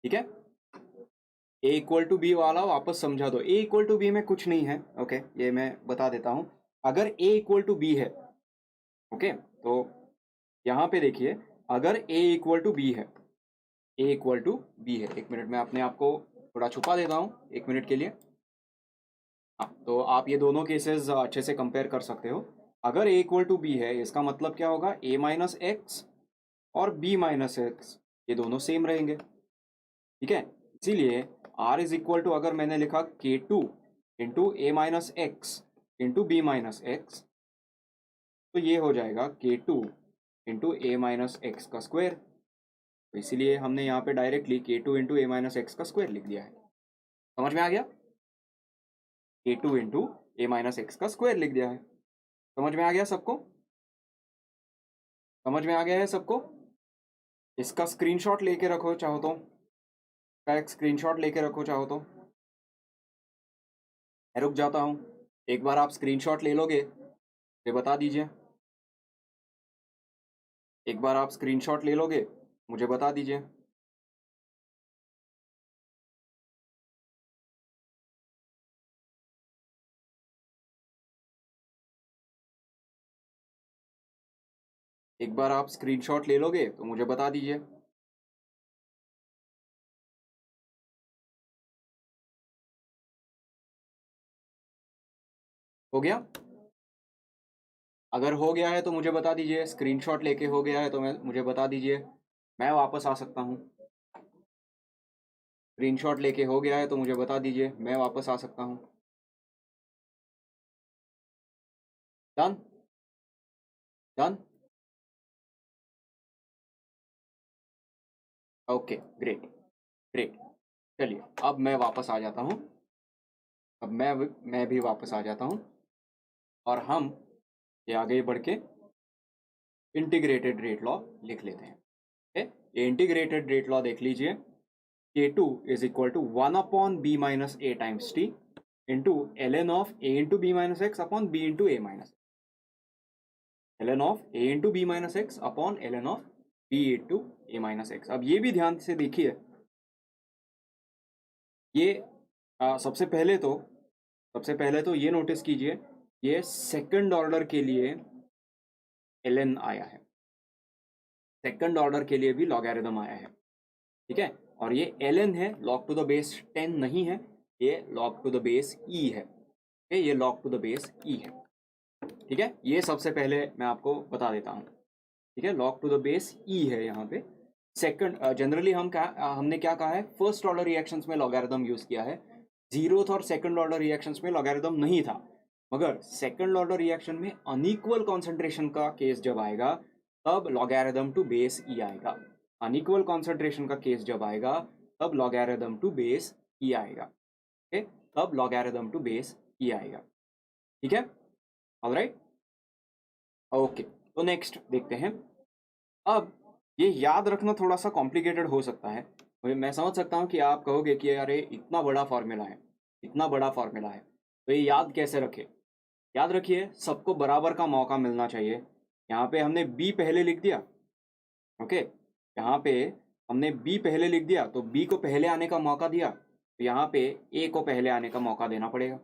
[SPEAKER 1] ठीक है, a इक्वल टू बी वाला वापस समझा दो. a इक्वल टू बी में कुछ नहीं है. ओके, ये मैं बता देता हूं. अगर a इक्वल टू बी है, ओके, तो यहाँ पे देखिए, अगर a इक्वल टू बी है, a इक्वल टू बी है. एक मिनट में अपने आप को थोड़ा छुपा देता हूँ, एक मिनट के लिए. हाँ, तो आप ये दोनों केसेस अच्छे से कंपेयर कर सकते हो. अगर a इक्वल टू बी है, इसका मतलब क्या होगा? a माइनस एक्स और b माइनस एक्स ये दोनों सेम रहेंगे. ठीक है, इसीलिए r इज इक्वल टू, अगर मैंने लिखा K2 इंटू ए minus x into B minus X, तो ये हो जाएगा K2 इंटू ए माइनस एक्स का स्क्वायर. तो इसीलिए हमने यहाँ पे डायरेक्टली K2 इंटू ए माइनस एक्स का स्क्वायर लिख दिया है. समझ में आ गया? K2 इंटू ए माइनस एक्स का स्क्वायर लिख दिया है. समझ में आ गया सबको? समझ में आ गया है सबको? इसका स्क्रीनशॉट लेके रखो चाहो तो, का एक स्क्रीनशॉट लेके रखो चाहो तो. मैं रुक जाता हूँ, एक बार आप स्क्रीनशॉट ले लोगे मुझे बता दीजिए. एक बार आप स्क्रीनशॉट ले लोगे मुझे बता दीजिए. एक बार आप स्क्रीनशॉट ले लोगे तो मुझे बता दीजिए. हो गया? अगर हो गया है तो मुझे बता दीजिए. स्क्रीनशॉट लेके हो गया है तो मुझे बता दीजिए, मैं वापस आ सकता हूँ. स्क्रीनशॉट लेके हो गया है तो मुझे बता दीजिए, मैं वापस आ सकता हूँ. Done? Done? Okay, great great. चलिए, अब मैं वापस आ जाता हूँ. अब मैं भी वापस आ जाता हूँ, और हम ये आगे बढ़ के इंटीग्रेटेड रेट लॉ लिख लेते हैं. ये इंटीग्रेटेड रेट लॉ देख लीजिए. K2 is equal to 1/b minus a times t into ln of a into b minus x upon b into a minus. ln of a into B minus x upon ln of b into a minus x. अब ये भी ध्यान से देखिए, ये सबसे पहले तो ये नोटिस कीजिए, ये सेकंड ऑर्डर के लिए ln आया है, सेकंड ऑर्डर के लिए भी लॉगरिथम आया है, ठीक है। और ये ln है, log टू द बेस 10 नहीं है, ये log to the base e है, ठीक है, ये log to the base e है, ठीक है। ये सबसे पहले मैं आपको बता देता हूँ, ठीक है, log to the base e है यहाँ पे। सेकंड जनरली हमने क्या कहा है, फर्स्ट ऑर्डर रिएक्शंस में लॉगरिथम यूज किया है, जीरोथ और सेकंड ऑर्डर रिएक्शंस में लॉगरिथम नहीं था। मगर सेकंड ऑर्डर रिएक्शन में अनइक्वल कॉन्सेंट्रेशन का केस जब आएगा तब लॉगरिथम टू बेस ई आएगा। अनइक्वल कॉन्सेंट्रेशन का केस जब आएगा तब लॉगरिथम टू बेस ई आएगा, ठीक, तब लॉगरिथम टू बेस ई आएगा, ठीक है, ऑलराइट, ओके। तो नेक्स्ट देखते हैं। अब ये याद रखना थोड़ा सा कॉम्प्लिकेटेड हो सकता है, मैं समझ सकता हूँ कि आप कहोगे कि अरे इतना बड़ा फॉर्मूला है, इतना बड़ा फॉर्मूला है, तो ये याद कैसे रखे। याद रखिए, सबको बराबर का मौका मिलना चाहिए। यहाँ पे हमने b पहले लिख दिया, ओके, यहाँ पे हमने b पहले लिख दिया तो b को पहले आने का मौका दिया, तो यहाँ पे a को पहले आने का मौका देना पड़ेगा,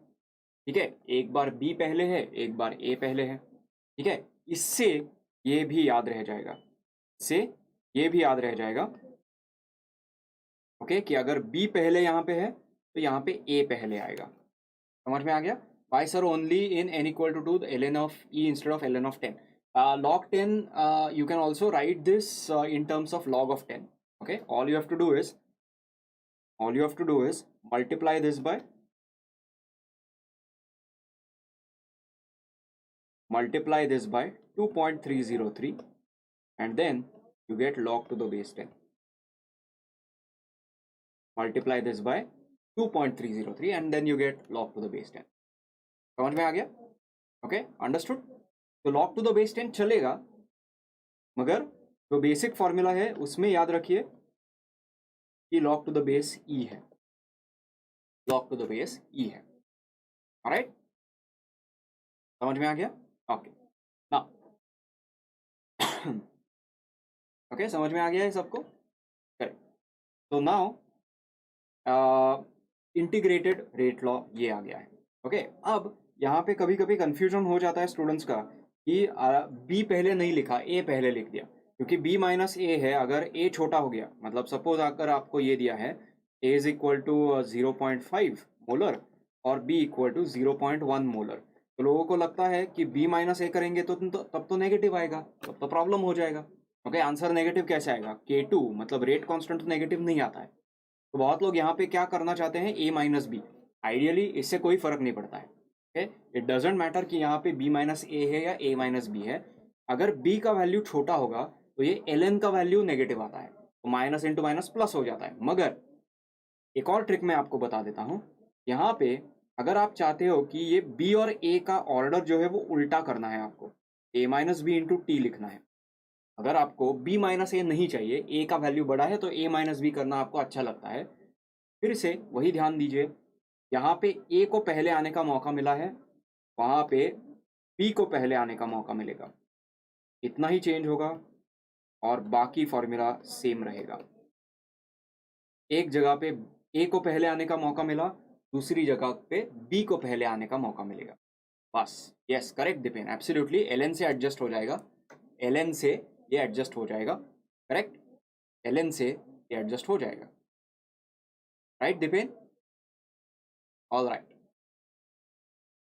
[SPEAKER 1] ठीक है। एक बार b पहले है, एक बार a पहले है, ठीक है। इससे ये भी याद रह जाएगा, इससे ये भी याद रह जाएगा, ओके, कि अगर b पहले यहाँ पे है तो यहाँ पे a पहले आएगा। समझ में आ गया? Why sir only in n equal to 2 the ln of e instead of ln of 10? Log 10, you can also write this in terms of log of 10. Okay, all you have to do is multiply this by 2.303 and then you get log to the base 10. Multiply this by 2.303 and then you get log to the base 10. समझ में आ गया? Okay, understood. तो log टू द बेस 10 चलेगा, मगर जो बेसिक फॉर्मूला है उसमें याद रखिए कि log to the base e है, log to the base e है, ऑलराइट, समझ में आ गया? ओके, नाउ ओके, समझ में आ गया है सबको? करेक्ट। तो नाउ इंटीग्रेटेड रेट लॉ ये आ गया है, ओके। अब यहाँ पे कभी कभी कंफ्यूजन हो जाता है स्टूडेंट्स का कि b पहले नहीं लिखा, a पहले लिख दिया, क्योंकि b माइनस ए है। अगर a छोटा हो गया, मतलब सपोज अगर आपको ये दिया है a is equal to 0.5 molar और b इक्वल टू 0.1 मोलर, तो लोगों को लगता है कि b माइनस ए करेंगे तो तब तो नेगेटिव आएगा, तब तो प्रॉब्लम हो जाएगा। ओके, आंसर नेगेटिव कैसे आएगा? K2 मतलब रेट कॉन्स्टेंट तो नेगेटिव नहीं आता है। तो बहुत लोग यहाँ पे क्या करना चाहते हैं, a माइनस बी। आइडियली इससे कोई फर्क नहीं पड़ता है, इट डजेंट मैटर कि यहाँ पे b माइनस ए है या a माइनस बी है। अगर b का वैल्यू छोटा होगा तो ये ln का वैल्यू नेगेटिव आता है, तो माइनस इंटू माइनस प्लस हो जाता है। मगर एक और ट्रिक मैं आपको बता देता हूँ, यहाँ पे अगर आप चाहते हो कि ये b और a का ऑर्डर जो है वो उल्टा करना है, आपको a minus b into t लिखना है। अगर आपको b माइनस ए नहीं चाहिए, a का वैल्यू बड़ा है तो a माइनस बी करना आपको अच्छा लगता है, फिर से वही ध्यान दीजिए, यहाँ पे a को पहले आने का मौका मिला है, वहाँ पे b को पहले आने का मौका मिलेगा, इतना ही चेंज होगा और बाकी फॉर्मूला सेम रहेगा। एक जगह पे a को पहले आने का मौका मिला, दूसरी जगह पे b को पहले आने का मौका मिलेगा, बस। Yes, correct Deepen, absolutely, ln से एडजस्ट हो जाएगा, ln से ये एडजस्ट हो जाएगा, करेक्ट, ln से ये एडजस्ट हो जाएगा, right Deepen? All right.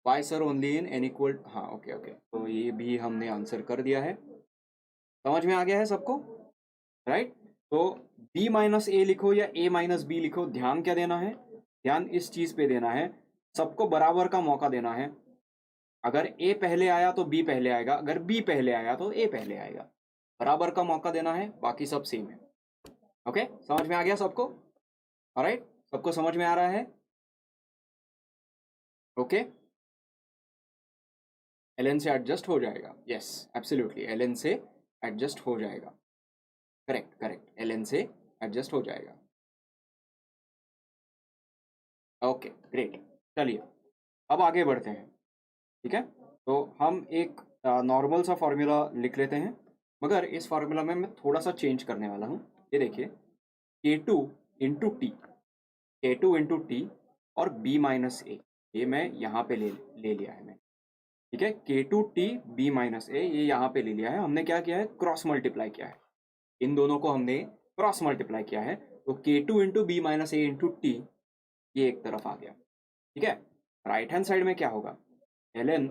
[SPEAKER 1] Why sir only in n equal, हाँ ओके ओके, तो ये भी हमने आंसर कर दिया है, समझ में आ गया है सबको, राइट? तो b माइनस ए लिखो या a माइनस बी लिखो, ध्यान क्या देना है? ध्यान इस चीज पे देना है, सबको बराबर का मौका देना है। अगर a पहले आया तो b पहले आएगा, अगर b पहले आया तो a पहले आएगा, बराबर का मौका देना है, बाकी सब सेम है। ओके, समझ में आ गया सबको? ऑलराइट, सबको समझ में आ रहा है? ओके, ln से एडजस्ट हो जाएगा, यस एब्सोल्युटली, ln से एडजस्ट हो जाएगा, करेक्ट करेक्ट, ln से एडजस्ट हो जाएगा। ओके ग्रेट, चलिए अब आगे बढ़ते हैं, ठीक है? तो हम एक नॉर्मल सा फॉर्मूला लिख लेते हैं, मगर इस फार्मूला में मैं थोड़ा सा चेंज करने वाला हूँ। ये देखिए K2 into T, K2 into T और B माइनस ए, ये मैं यहाँ पे ले लिया है मैं, ठीक है। K2T B माइनस ए ये यहाँ पे ले लिया है। हमने क्या किया है, क्रॉस मल्टीप्लाई किया है, इन दोनों को हमने क्रॉस मल्टीप्लाई किया है। तो K2 इंटू बी माइनस ए इंटू टी ये एक तरफ आ गया, ठीक है। राइट हैंड साइड में क्या होगा, ln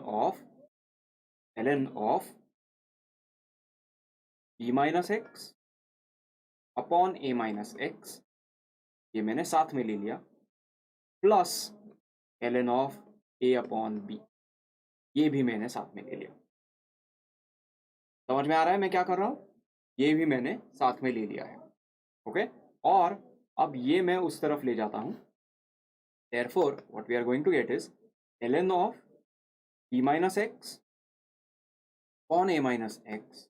[SPEAKER 1] of b minus x upon a minus x, ये मैंने साथ में ले लिया, plus ln of a upon b, ये भी मैंने साथ में ले लिया। समझ में आ रहा है मैं क्या कर रहा हूँ, ये भी मैंने साथ में ले लिया है, ओके। और अब ये मैं उस तरफ ले जाता हूँ, therefore what we are going to get is ln of b minus x upon a minus x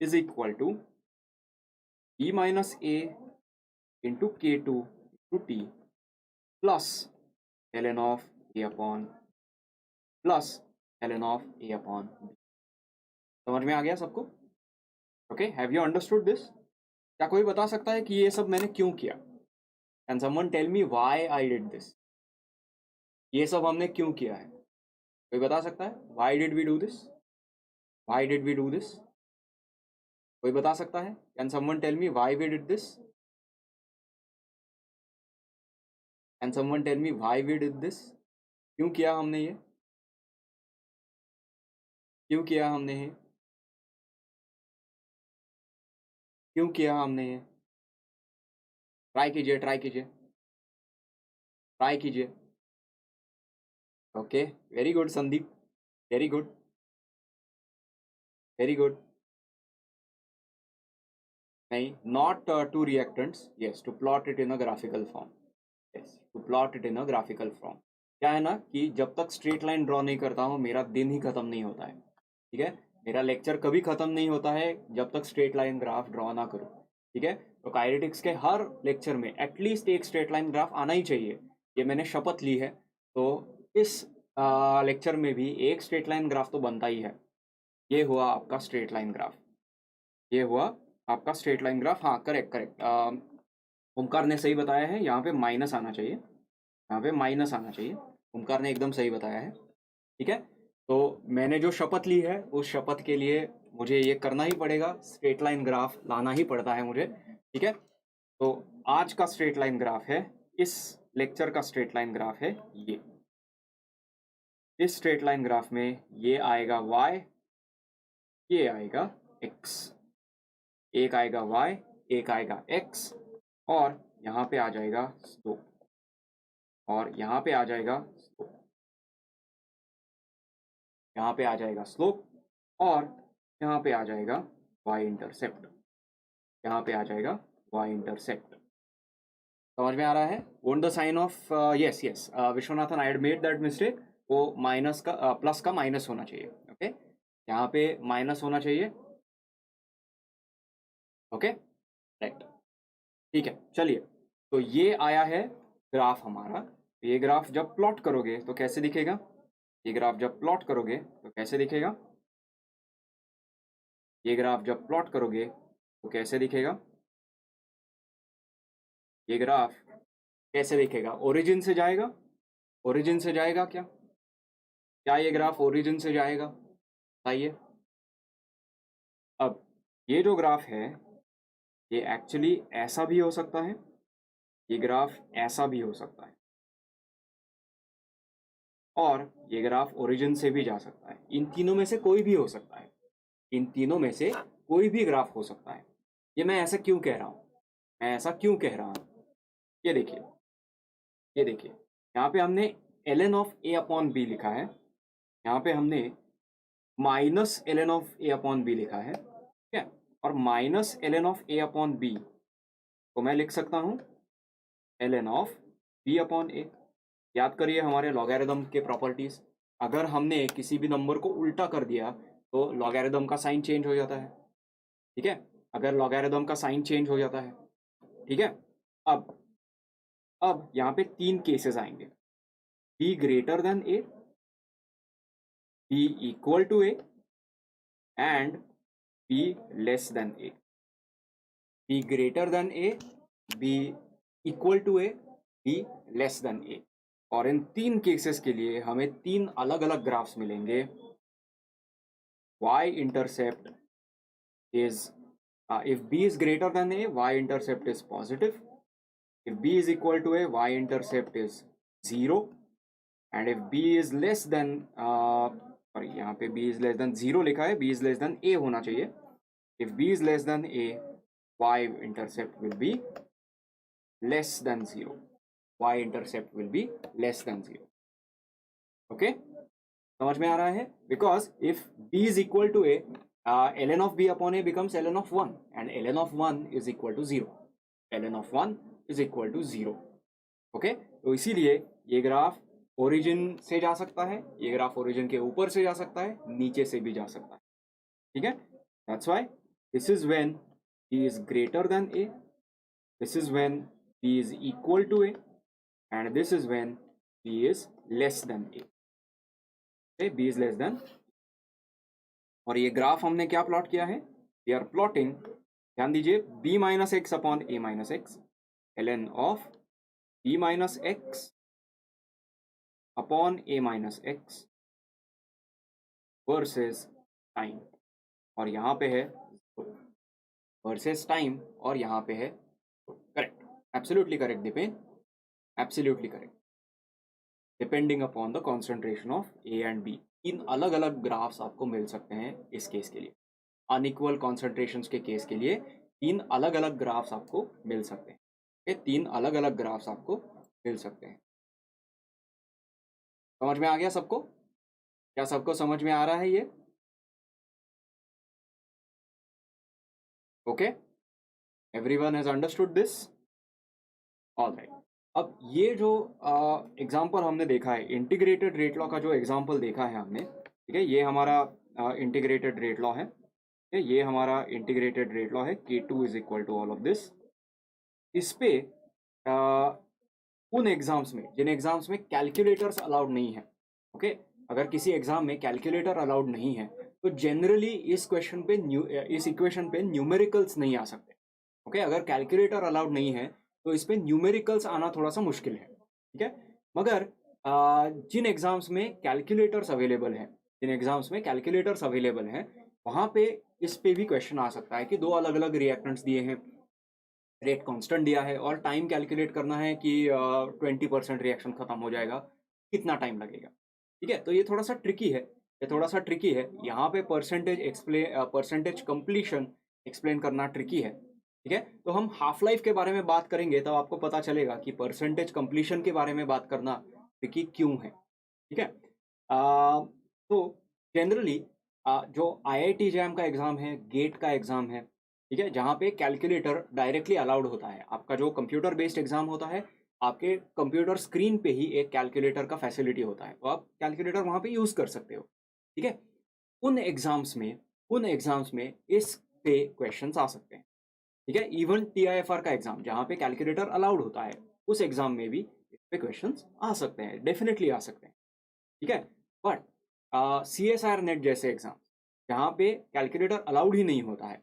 [SPEAKER 1] is equal to b minus a into k2 into t plus ln of a upon plus ln of a upon b। समझ में आ गया सबको, okay. Have you understood this? क्या कोई बता सकता है कि ये सब मैंने क्यों किया? Can someone tell me why I did this? ये सब हमने क्यों किया है, कोई बता सकता है? Why did we do this? Why did we do this? कोई बता सकता है? Can someone tell me why we did this? Can someone tell me why we did this? क्यों किया हमने ये? क्यों किया हमने ये? क्यों किया हमने ये? ट्राई कीजिए, ट्राई कीजिए, ट्राई कीजिए। Okay, very good Sandeep, very good, very good. नहीं, not to reactants, yes, to plot it in a graphical form, yes, to plot it in a graphical form. क्या है ना कि जब तक स्ट्रेट लाइन ड्रॉ नहीं करता हूँ मेरा दिन ही खत्म नहीं होता है, ठीक है। मेरा लेक्चर कभी खत्म नहीं होता है जब तक स्ट्रेट लाइन ग्राफ ड्रॉ ना करूँ, ठीक है। तो काइनेटिक्स के हर लेक्चर में एटलीस्ट एक स्ट्रेट लाइन ग्राफ आना ही चाहिए, ये मैंने शपथ ली है। तो इस लेक्चर में भी एक स्ट्रेट लाइन ग्राफ तो बनता ही है। ये हुआ आपका स्ट्रेट लाइन ग्राफ, ये हुआ आपका स्ट्रेट लाइन ग्राफ। हाँ, करेक्ट करेक्ट, ओमकार ने सही बताया है, यहाँ पे माइनस आना चाहिए, यहाँ पे माइनस आना चाहिए। ओमकार ने एकदम सही बताया है, ठीक है। तो मैंने जो शपथ ली है उस शपथ के लिए मुझे ये करना ही पड़ेगा, स्ट्रेट लाइन ग्राफ लाना ही पड़ता है मुझे, ठीक है। तो आज का स्ट्रेट लाइन ग्राफ है, इस लेक्चर का स्ट्रेट लाइन ग्राफ है ये। इस स्ट्रेट लाइन ग्राफ में ये आएगा y, ये आएगा x, एक आएगा y, एक आएगा x, और यहाँ पे आ जाएगा स्लोप, और यहाँ पे आ जाएगा स्लोप, यहाँ पे आ जाएगा स्लोप, और यहाँ पे आ जाएगा y इंटरसेप्ट, यहाँ पे आ जाएगा y इंटरसेप्ट। समझ में आ रहा है? Won't the sign of, yes yes Vishwanathan, I had made that mistake. वो माइनस का प्लस का माइनस होना चाहिए, ओके। यहाँ पे माइनस होना चाहिए, ओके, राइट, ठीक है। चलिए, तो ये आया है ग्राफ हमारा। ये ग्राफ जब प्लॉट करोगे तो कैसे दिखेगा? ये ग्राफ जब प्लॉट करोगे तो कैसे दिखेगा? ये ग्राफ जब प्लॉट करोगे तो कैसे दिखेगा? ये ग्राफ कैसे दिखेगा? ओरिजिन से जाएगा? ओरिजिन से जाएगा क्या? क्या ये ग्राफ ओरिजिन से जाएगा? बताइए। अब ये जो ग्राफ है ये एक्चुअली ऐसा भी हो सकता है, ये ग्राफ ऐसा भी हो सकता है, और ये ग्राफ ओरिजिन से भी जा सकता है। इन तीनों में से कोई भी हो सकता है, इन तीनों में से कोई भी ग्राफ हो सकता है। ये मैं ऐसा क्यों कह रहा हूँ? मैं ऐसा क्यों कह रहा हूँ? ये देखिए, ये देखिए, यहाँ पे हमने ln of a upon b लिखा है, यहाँ पे हमने minus ln of a upon b लिखा है, ठीक है। और minus ln of a upon b को मैं लिख सकता हूँ ln of b upon a। याद करिए हमारे लॉगरिथम के प्रॉपर्टीज, अगर हमने किसी भी नंबर को उल्टा कर दिया तो लॉगरिथम का साइन चेंज हो जाता है, ठीक है। अगर लॉगरिथम का साइन चेंज हो जाता है, ठीक है। अब यहाँ पे तीन केसेस आएंगे, b greater than a, B equal to A and B less than A, B greater than A, B equal to A, B less than A. और इन तीन केसेस के लिए हमें तीन अलग अलग ग्राफ्स मिलेंगे। y intercept is if b is greater than a, y intercept is positive. If b is equal to a, y intercept is 0. And if b is less than और यहाँ पे b is less than 0 लिखा है, b is less than a होना चाहिए। If b is less than a, y intercept will be less than 0. Y intercept will be less than 0. Okay, समझ में आ रहा है? Because if b is equal to a, ln of b upon a becomes ln of 1 and ln of 1 is equal to 0. ln of 1 is equal to 0. Okay, तो इसीलिए ये ग्राफ ओरिजिन से जा सकता है, ये ग्राफ ओरिजिन के ऊपर से जा सकता है, नीचे से भी जा सकता है। ठीक है, that's why this is when b is greater than a, this is when b is equal to a, and this is when b is less than a. b is less than। और ये ग्राफ हमने क्या प्लॉट किया है? वी आर प्लॉटिंग, ध्यान दीजिए, b minus x upon a minus x, ln of b minus x upon a minus x versus time, और यहाँ पे है वर्सेस टाइम, और यहाँ पे है correct, absolutely correct Deepen, absolutely correct. Depending upon the concentration of a and b, तीन अलग अलग ग्राफ्स आपको मिल सकते हैं इस केस के लिए। अनइक्वल कॉन्सेंट्रेशंस के केस के लिए तीन अलग अलग ग्राफ्स आपको मिल सकते हैं। ये तीन अलग अलग ग्राफ्स आपको मिल सकते हैं। समझ में आ गया सबको? क्या सबको समझ में आ रहा है ये? Okay, everyone has understood this? Alright, अब ये जो एग्जाम्पल हमने देखा है, इंटीग्रेटेड रेट लॉ का जो एग्जाम्पल देखा है हमने, ठीक है, ये हमारा इंटीग्रेटेड रेट लॉ है, ये हमारा इंटीग्रेटेड रेट लॉ है, K2 is equal to all of this. इस पे उन एग्जाम्स में, जिन एग्जाम्स में कैलकुलेटर्स अलाउड नहीं है, ओके, अगर किसी एग्जाम में कैलकुलेटर अलाउड नहीं है तो जनरली इस क्वेश्चन पे इस इक्वेशन पे न्यूमेरिकल्स नहीं आ सकते। ओके, अगर कैलकुलेटर अलाउड नहीं है तो इस पे न्यूमेरिकल्स आना थोड़ा सा मुश्किल है। ठीक है, मगर जिन एग्जाम्स में कैलकुलेटर्स अवेलेबल हैं, जिन एग्जाम्स में कैलकुलेटर्स अवेलेबल हैं, वहाँ पे इस पे भी क्वेश्चन आ सकता है कि दो अलग अलग रिएक्टेंट्स दिए हैं, रेट कांस्टेंट दिया है और टाइम कैलकुलेट करना है कि 20% रिएक्शन खत्म हो जाएगा, कितना टाइम लगेगा। ठीक है, तो ये थोड़ा सा ट्रिकी है, ये थोड़ा सा ट्रिकी है। यहाँ पे परसेंटेज कंप्लीशन एक्सप्लेन करना ट्रिकी है। ठीक है, तो हम हाफ लाइफ के बारे में बात करेंगे तब आपको पता चलेगा कि परसेंटेज कंप्लीशन के बारे में बात करना ट्रिकी क्यों है। ठीक है, तो जनरली जो IIT जैम का एग्जाम है, गेट का एग्जाम है, ठीक है, जहाँ पे कैलकुलेटर डायरेक्टली अलाउड होता है, आपका जो कंप्यूटर बेस्ड एग्जाम होता है, आपके कंप्यूटर स्क्रीन पे ही एक कैलकुलेटर का फैसिलिटी होता है, तो आप कैलकुलेटर वहाँ पे यूज़ कर सकते हो। ठीक है, उन एग्जाम्स में इस पे क्वेश्चंस आ सकते हैं। ठीक है, इवन TIFR का एग्जाम जहाँ पे कैलकुलेटर अलाउड होता है, उस एग्जाम में भी इस पे क्वेश्चंस आ सकते हैं, डेफिनेटली आ सकते हैं। ठीक है, बट CSIR नेट जैसे एग्जाम जहाँ पे कैलकुलेटर अलाउड ही नहीं होता है,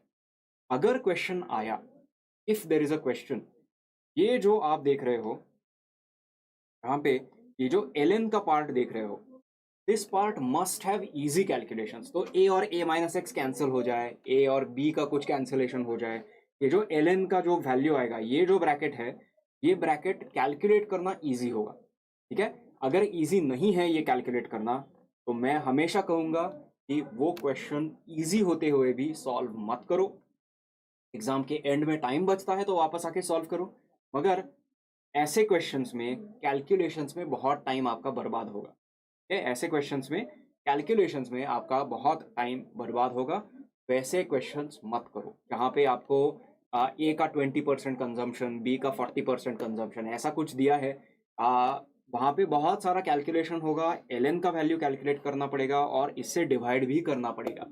[SPEAKER 1] अगर क्वेश्चन आया, if there is a question, ये जो आप देख रहे हो यहाँ पे, ये जो ln का पार्ट देख रहे हो, this part must have easy calculations. तो a और a माइनस एक्स कैंसिल हो जाए, a और b का कुछ कैंसिलेशन हो जाए, ये जो ln का जो वैल्यू आएगा, ये जो ब्रैकेट है, ये ब्रैकेट कैलकुलेट करना इजी होगा। ठीक है, अगर इजी नहीं है ये कैलकुलेट करना, तो मैं हमेशा कहूँगा कि वो क्वेश्चन इजी होते हुए भी सॉल्व मत करो। एग्जाम के एंड में टाइम बचता है तो वापस आके सॉल्व करो, मगर ऐसे क्वेश्चंस में कैलकुलेशंस में बहुत टाइम आपका बर्बाद होगा। ऐसे क्वेश्चंस में कैलकुलेशंस में आपका बहुत टाइम बर्बाद होगा, वैसे क्वेश्चंस मत करो जहाँ पे आपको A का 20% कंजम्पशन, B का 40% कंजम्पशन, ऐसा कुछ दिया है, वहाँ पे बहुत सारा कैलकुलेशन होगा, ln का वैल्यू कैलकुलेट करना पड़ेगा और इससे डिवाइड भी करना पड़ेगा।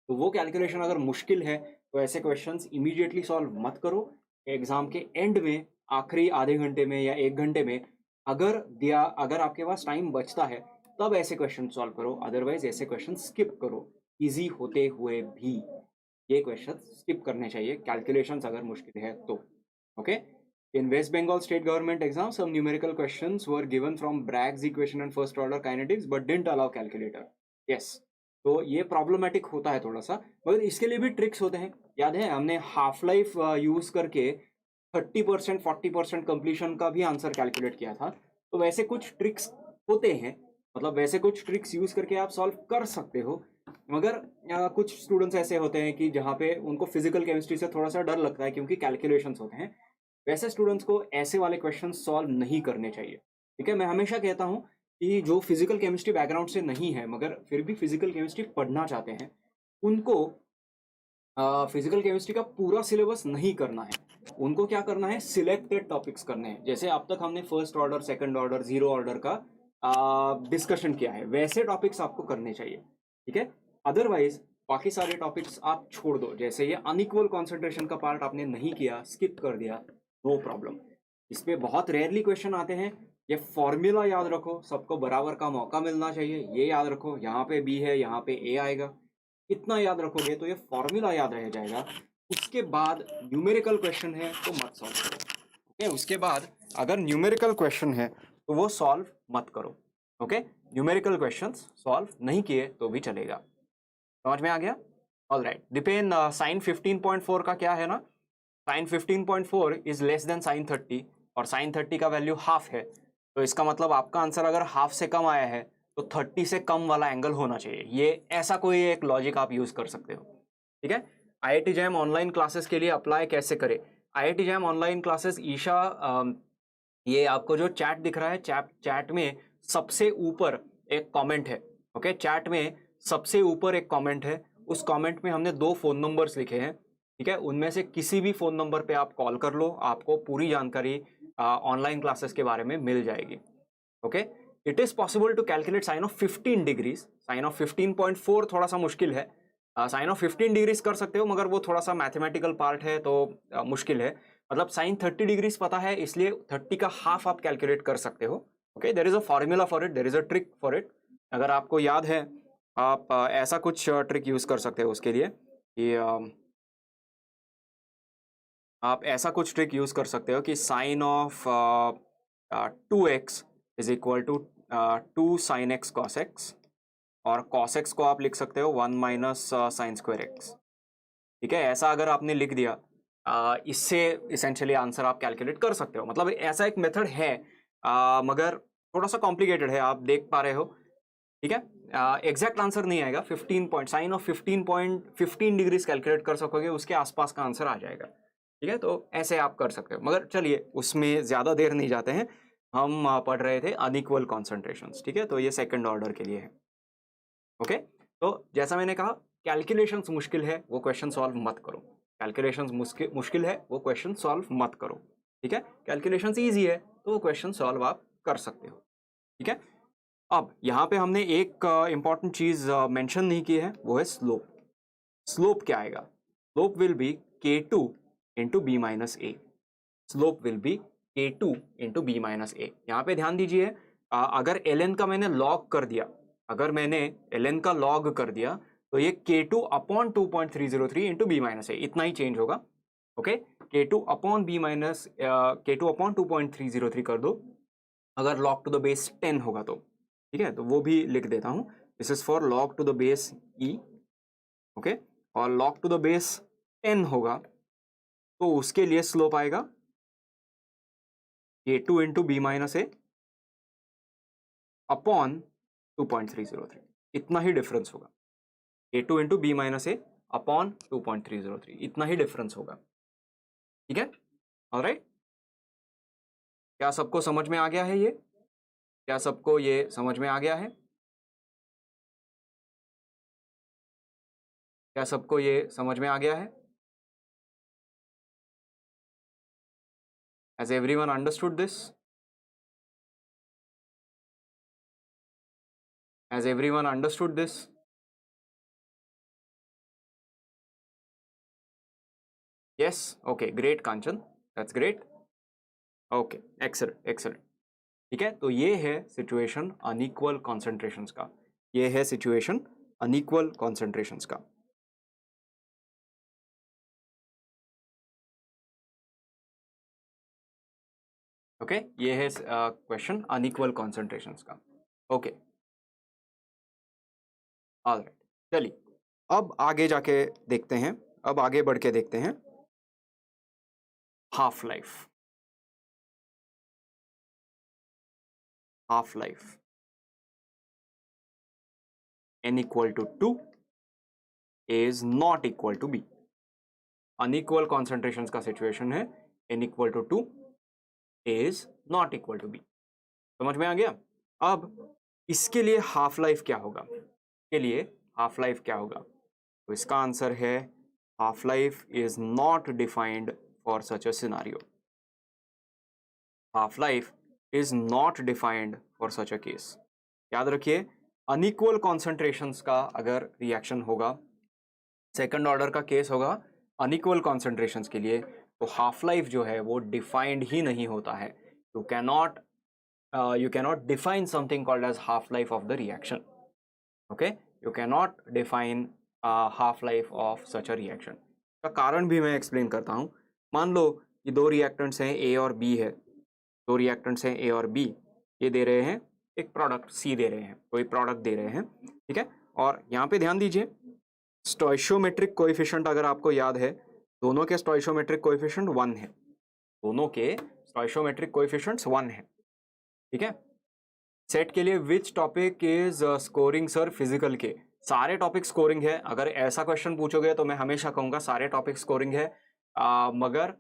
[SPEAKER 1] तो वो कैलकुलेशन अगर मुश्किल है तो ऐसे क्वेश्चंस इमीडिएटली सॉल्व मत करो। एग्जाम के एंड में, आखिरी आधे घंटे में या 1 घंटे में अगर आपके पास टाइम बचता है तब ऐसे क्वेश्चन सॉल्व करो, अदरवाइज ऐसे क्वेश्चन स्किप करो। इजी होते हुए भी ये क्वेश्चन स्किप करने चाहिए, कैलकुलेशंस अगर मुश्किल है तो। Okay, in West Bengal state government exam some numerical questions were given from Bragg's equation and first order kinetics but didn't allow calculator. yes, तो ये प्रॉब्लमेटिक होता है थोड़ा सा, मगर इसके लिए भी ट्रिक्स होते हैं। याद है हमने हाफ लाइफ यूज करके 30% 40% कंप्लीशन का भी आंसर कैलकुलेट किया था। तो वैसे कुछ ट्रिक्स होते हैं, मतलब वैसे कुछ ट्रिक्स यूज करके आप सॉल्व कर सकते हो। मगर कुछ स्टूडेंट्स ऐसे होते हैं कि जहाँ पे उनको फिजिकल केमिस्ट्री से थोड़ा सा डर लगता है क्योंकि कैलकुलेशंस होते हैं। वैसे स्टूडेंट्स को ऐसे वाले क्वेश्चन सॉल्व नहीं करने चाहिए। ठीक है, मैं हमेशा कहता हूँ कि जो फिजिकल केमिस्ट्री बैकग्राउंड से नहीं है मगर फिर भी फिजिकल केमिस्ट्री पढ़ना चाहते हैं, उनको फिजिकल केमिस्ट्री का पूरा सिलेबस नहीं करना है। उनको क्या करना है, सिलेक्टेड टॉपिक्स करने हैं। जैसे अब तक हमने first order, second order, zero order का डिस्कशन किया है, वैसे टॉपिक्स आपको करने चाहिए। ठीक है, अदरवाइज बाकी सारे टॉपिक्स आप छोड़ दो। जैसे ये अनइक्वल कॉन्सेंट्रेशन का पार्ट आपने नहीं किया, स्किप कर दिया, नो प्रॉब्लम। इस पे बहुत रेयरली क्वेश्चन आते हैं। ये फॉर्मूला याद रखो, सबको बराबर का मौका मिलना चाहिए, ये याद रखो। यहाँ पे बी है, यहाँ पे ए आएगा, इतना याद रखोगे तो ये फॉर्मूला याद रह जाएगा। उसके बाद न्यूमेरिकल क्वेश्चन है तो मत सॉल्व करो। ओके, उसके बाद अगर न्यूमेरिकल क्वेश्चन है तो वो सॉल्व मत करो। ओके, न्यूमेरिकल क्वेश्चंस सॉल्व नहीं किए तो भी चलेगा। समझ में आ गया? ऑल राइट दीपेन, साइन 15.4 का क्या है ना, sine 15.4 is less than sine 30 और साइन 30 का वैल्यू हाफ है। तो इसका मतलब आपका आंसर अगर हाफ से कम आया है तो 30 से कम वाला एंगल होना चाहिए। ये ऐसा कोई एक लॉजिक आप यूज कर सकते हो। ठीक है, IIT जैम ऑनलाइन क्लासेस के लिए अप्लाई कैसे करें? IIT JAM online classes Isha, ये आपको जो चैट दिख रहा है, चैट में सबसे ऊपर एक कमेंट है। ओके, चैट में सबसे ऊपर एक कमेंट है, उस कमेंट में हमने 2 फोन नंबर्स लिखे हैं। ठीक है, उनमें से किसी भी फोन नंबर पे आप कॉल कर लो, आपको पूरी जानकारी ऑनलाइन क्लासेस के बारे में मिल जाएगी। Okay, it is possible to calculate sine of 15 degrees. Sine of 15.4 थोड़ा सा मुश्किल है। साइन ऑफ 15 डिग्रीज कर सकते हो मगर वो थोड़ा सा मैथमेटिकल पार्ट है तो मुश्किल है। मतलब साइन 30 डिग्रीज पता है इसलिए 30 का हाफ आप कैलकुलेट कर सकते हो। Okay, there is a formula for it, there is a trick for it. अगर आपको याद है आप ऐसा कुछ ट्रिक यूज कर सकते हो उसके लिए कि आप ऐसा कुछ ट्रिक यूज कर सकते हो कि sine of 2x is equal to 2 sine x cos x, और कॉस एक्स को आप लिख सकते हो 1 माइनस साइन स्क्वायर एक्स। ठीक है, ऐसा अगर आपने लिख दिया, इससे इसेंशियली आंसर आप कैलकुलेट कर सकते हो। मतलब ऐसा एक मेथड है, मगर थोड़ा सा कॉम्प्लिकेटेड है, आप देख पा रहे हो। ठीक है, एग्जैक्ट आंसर नहीं आएगा। 15 point, sine of 15 degrees calculate कर सकोगे, उसके आसपास का आंसर आ जाएगा। ठीक है, तो ऐसे आप कर सकते हो, मगर चलिए उसमें ज्यादा देर नहीं जाते हैं। हम पढ़ रहे थे अनइक्वल कॉन्सेंट्रेशंस। ठीक है, तो ये सेकंड ऑर्डर के लिए है। ओके, तो जैसा मैंने कहा, कैलकुलेशंस मुश्किल है वो क्वेश्चन सॉल्व मत करो। कैलकुलेशंस मुश्किल है वो क्वेश्चन सॉल्व मत करो। ठीक है, कैलकुलेशंस इजी है तो वो क्वेश्चन सॉल्व आप कर सकते हो। ठीक है, अब यहाँ पे हमने एक इंपॉर्टेंट चीज मेंशन नहीं की है, वो है स्लोप। स्लोप क्या आएगा? Slope will be K2 into B minus A. Slope will be K2 into B minus A. यहाँ पे ध्यान दीजिए, अगर ln का मैंने लॉग कर दिया, अगर मैंने ln का लॉग कर दिया तो ये K2 upon 2.303 into B minus A, इतना ही चेंज होगा। Okay, K2 upon B minus K2 upon 2.303 कर दो, अगर log टू द बेस 10 होगा तो। ठीक है, तो वो भी लिख देता हूं, this is for log to the base e। Okay, और log टू द बेस 10 होगा तो उसके लिए स्लोप आएगा K2 into B minus A upon 2.303, इतना ही डिफरेंस होगा। K2 into B minus A upon 2.303, इतना ही डिफरेंस होगा। ठीक है, ऑलराइट, क्या सबको समझ में आ गया है? ये क्या सबको ये समझ में आ गया है? क्या सबको ये समझ में आ गया है? Has everyone understood this? Has everyone understood this? Yes? Okay, great, Kanchan. That's great. Okay, excellent, excellent. ठीक है, तो ये है सिचुएशन अनइक्वल कॉन्सेंट्रेशंस का, ये है सिचुएशन अनइक्वल कॉन्सेंट्रेशंस का। ओके, ये है क्वेश्चन अनइक्वल कॉन्सेंट्रेशंस का। ओके, ऑलराइट, चलिए अब आगे जाके देखते हैं, अब आगे बढ़ के देखते हैं half life. Half life n equal to 2 is not equal to b। Unequal concentrations का सिचुएशन है, n equal to 2 is not equal to b। समझ में आ गया? अब इसके लिए हाफ लाइफ क्या होगा, के लिए हाफ लाइफ क्या होगा? तो इसका आंसर है half life is not defined for such a scenario. Half life is not defined for such a case. याद रखिए, अनइक्वल कॉन्सेंट्रेशंस का अगर रिएक्शन होगा, सेकंड ऑर्डर का केस होगा अनइक्वल कॉन्सेंट्रेशंस के लिए, तो हाफ लाइफ जो है वो डिफाइंड ही नहीं होता है। You cannot define something called as half life of the reaction. Okay, you cannot define half life of such a reaction. का कारण भी मैं एक्सप्लेन करता हूँ। मान लो कि दो रिएक्टेंट्स हैं ए और बी है, दो रिएक्टेंट्स हैं ए और बी, ये दे रहे हैं एक प्रोडक्ट सी दे रहे हैं, कोई प्रोडक्ट दे रहे हैं, ठीक है। और यहाँ पे ध्यान दीजिए, स्टोइशियोमेट्रिक कोएफिशिएंट अगर आपको याद है, दोनों के स्टोइशियोमेट्रिक कोएफिशिएंट 1 है, दोनों के स्टोइशियोमेट्रिक कोएफिशिएंट्स 1 है, ठीक है। सेट के लिए which topic is scoring sir physical के? सारे टॉपिक स्कोरिंग है। अगर ऐसा क्वेश्चन पूछोगे तो मैं हमेशा कहूँगा सारे टॉपिक स्कोरिंग है, मगर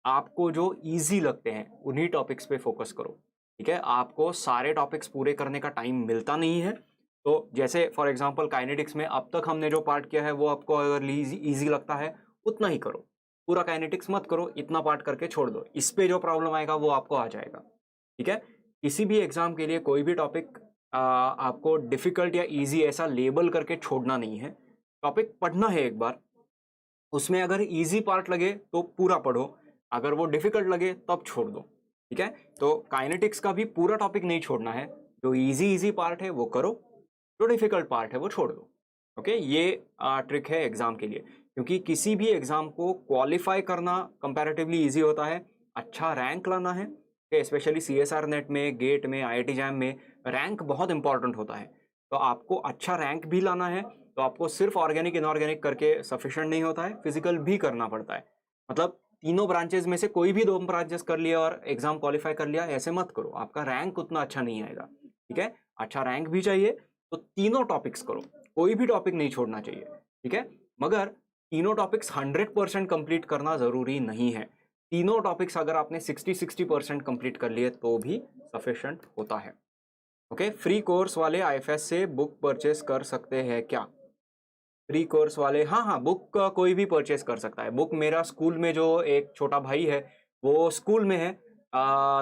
[SPEAKER 1] आपको जो इजी लगते हैं उन्हीं टॉपिक्स पे फोकस करो, ठीक है। आपको सारे टॉपिक्स पूरे करने का टाइम मिलता नहीं है, तो जैसे फॉर एग्जांपल काइनेटिक्स में अब तक हमने जो पार्ट किया है वो आपको अगर इजी लगता है उतना ही करो, पूरा काइनेटिक्स मत करो, इतना पार्ट करके छोड़ दो। इस पे जो प्रॉब्लम आएगा वो आपको आ जाएगा, ठीक है। किसी भी एग्जाम के लिए कोई भी टॉपिक आपको डिफिकल्ट या इजी ऐसा लेबल करके छोड़ना नहीं है। टॉपिक पढ़ना है एक बार, उसमें अगर इजी पार्ट लगे तो पूरा पढ़ो, अगर वो डिफिकल्ट लगे तब छोड़ दो, ठीक है। तो काइनेटिक्स का भी पूरा टॉपिक नहीं छोड़ना है, जो इजी पार्ट है वो करो, जो डिफिकल्ट पार्ट है वो छोड़ दो। ओके, ये ट्रिक है एग्जाम के लिए, क्योंकि किसी भी एग्जाम को क्वालिफाई करना कंपैरेटिवली इजी होता है, अच्छा रैंक लाना है, स्पेशली CSR नेट में, गेट में, IIT जैम में रैंक बहुत इंपॉर्टेंट होता है। तो आपको अच्छा रैंक भी लाना है तो आपको सिर्फ ऑर्गेनिक इनऑर्गेनिक करके सफिशिएंट नहीं होता है, फिजिकल भी करना पड़ता है। मतलब तीनों ब्रांचेस में से कोई भी 2 ब्रांचेस कर लिया और एग्जाम क्वालिफाई कर लिया, ऐसे मत करो, आपका रैंक उतना अच्छा नहीं आएगा, ठीक है। अच्छा रैंक भी चाहिए तो तीनों टॉपिक्स करो, कोई भी टॉपिक नहीं छोड़ना चाहिए, ठीक है। मगर तीनों टॉपिक्स 100% कंप्लीट करना जरूरी नहीं है। तीनों टॉपिक्स अगर आपने 60% कंप्लीट कर लिए तो भी सफिशिएंट होता है। ओके, फ्री कोर्स वाले IFS से बुक परचेस कर सकते हैं क्या? फ्री कोर्स वाले, हाँ, बुक का कोई भी परचेस कर सकता है। बुक मेरा स्कूल में जो एक छोटा भाई है वो स्कूल में है,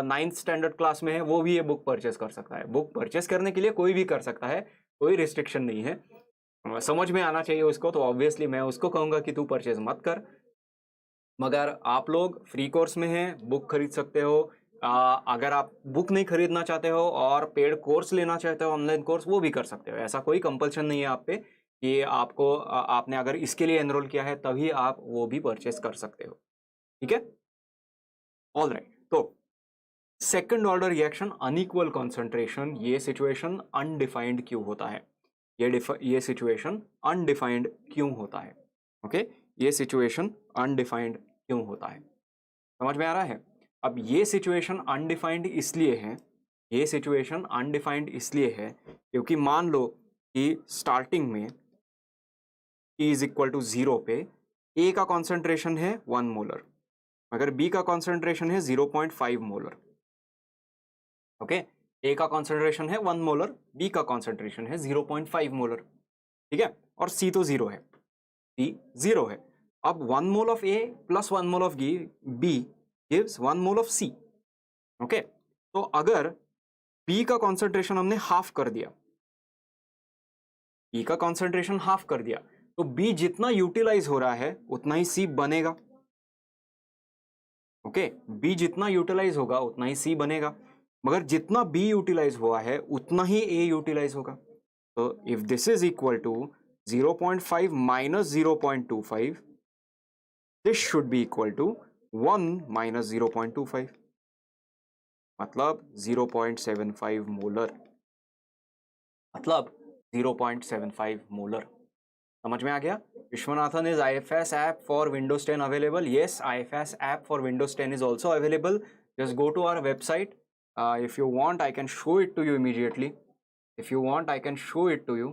[SPEAKER 1] 9th स्टैंडर्ड क्लास में है, वो भी ये बुक परचेस कर सकता है। बुक परचेस करने के लिए कोई भी कर सकता है, कोई रिस्ट्रिक्शन नहीं है। समझ में आना चाहिए उसको, तो ऑब्वियसली मैं उसको कहूँगा कि तू परचेस मत कर। मगर आप लोग फ्री कोर्स में हैं, बुक खरीद सकते हो। अगर आप बुक नहीं खरीदना चाहते हो और पेड कोर्स लेना चाहते हो, ऑनलाइन कोर्स, वो भी कर सकते हो। ऐसा कोई कंपल्शन नहीं है आप पे कि आपको आपने अगर इसके लिए एनरोल किया है तभी आप वो भी परचेस कर सकते हो, ठीक है। ऑल राइट, तो second order reaction unequal concentration, ये सिचुएशन अनडिफाइंड क्यों होता है? ये सिचुएशन अनडिफाइंड क्यों होता है? ओके, ये सिचुएशन अनडिफाइंड क्यों होता है? समझ में आ रहा है? अब ये सिचुएशन अनडिफाइंड इसलिए है, ये सिचुएशन अनडिफाइंड इसलिए है क्योंकि मान लो कि स्टार्टिंग में T इज इक्वल टू 0 पे A का कॉन्सेंट्रेशन है 1 मोलर, मगर B का कॉन्सेंट्रेशन है 0.5 मोलर। ओके, A का कॉन्सेंट्रेशन है 1 मोलर, B का कॉन्सेंट्रेशन है 0.5 मोलर, ठीक है। और C तो 0 है, C 0 है। अब 1 mole of A plus 1 mole of B gives 1 mole of C। Okay, तो अगर B का कॉन्सेंट्रेशन हमने हाफ कर दिया, B का कॉन्सेंट्रेशन हाफ कर दिया, तो B जितना यूटिलाइज हो रहा है उतना ही C बनेगा। ओके, B जितना यूटिलाइज होगा उतना ही C बनेगा। मगर जितना B यूटिलाइज हुआ है उतना ही A यूटिलाइज होगा। तो if this is equal to 0.5 minus 0.25, this should be equal to 1 minus 0.25, मतलब 0.75 मोलर, मतलब 0.75 मोलर। समझ में आ गया? Vishwanathan, is IFS app for Windows 10 available? Yes, IFS app for Windows 10 is also available. Just go to our website. If you want, I can show it to you immediately. If you want, I can show it to you.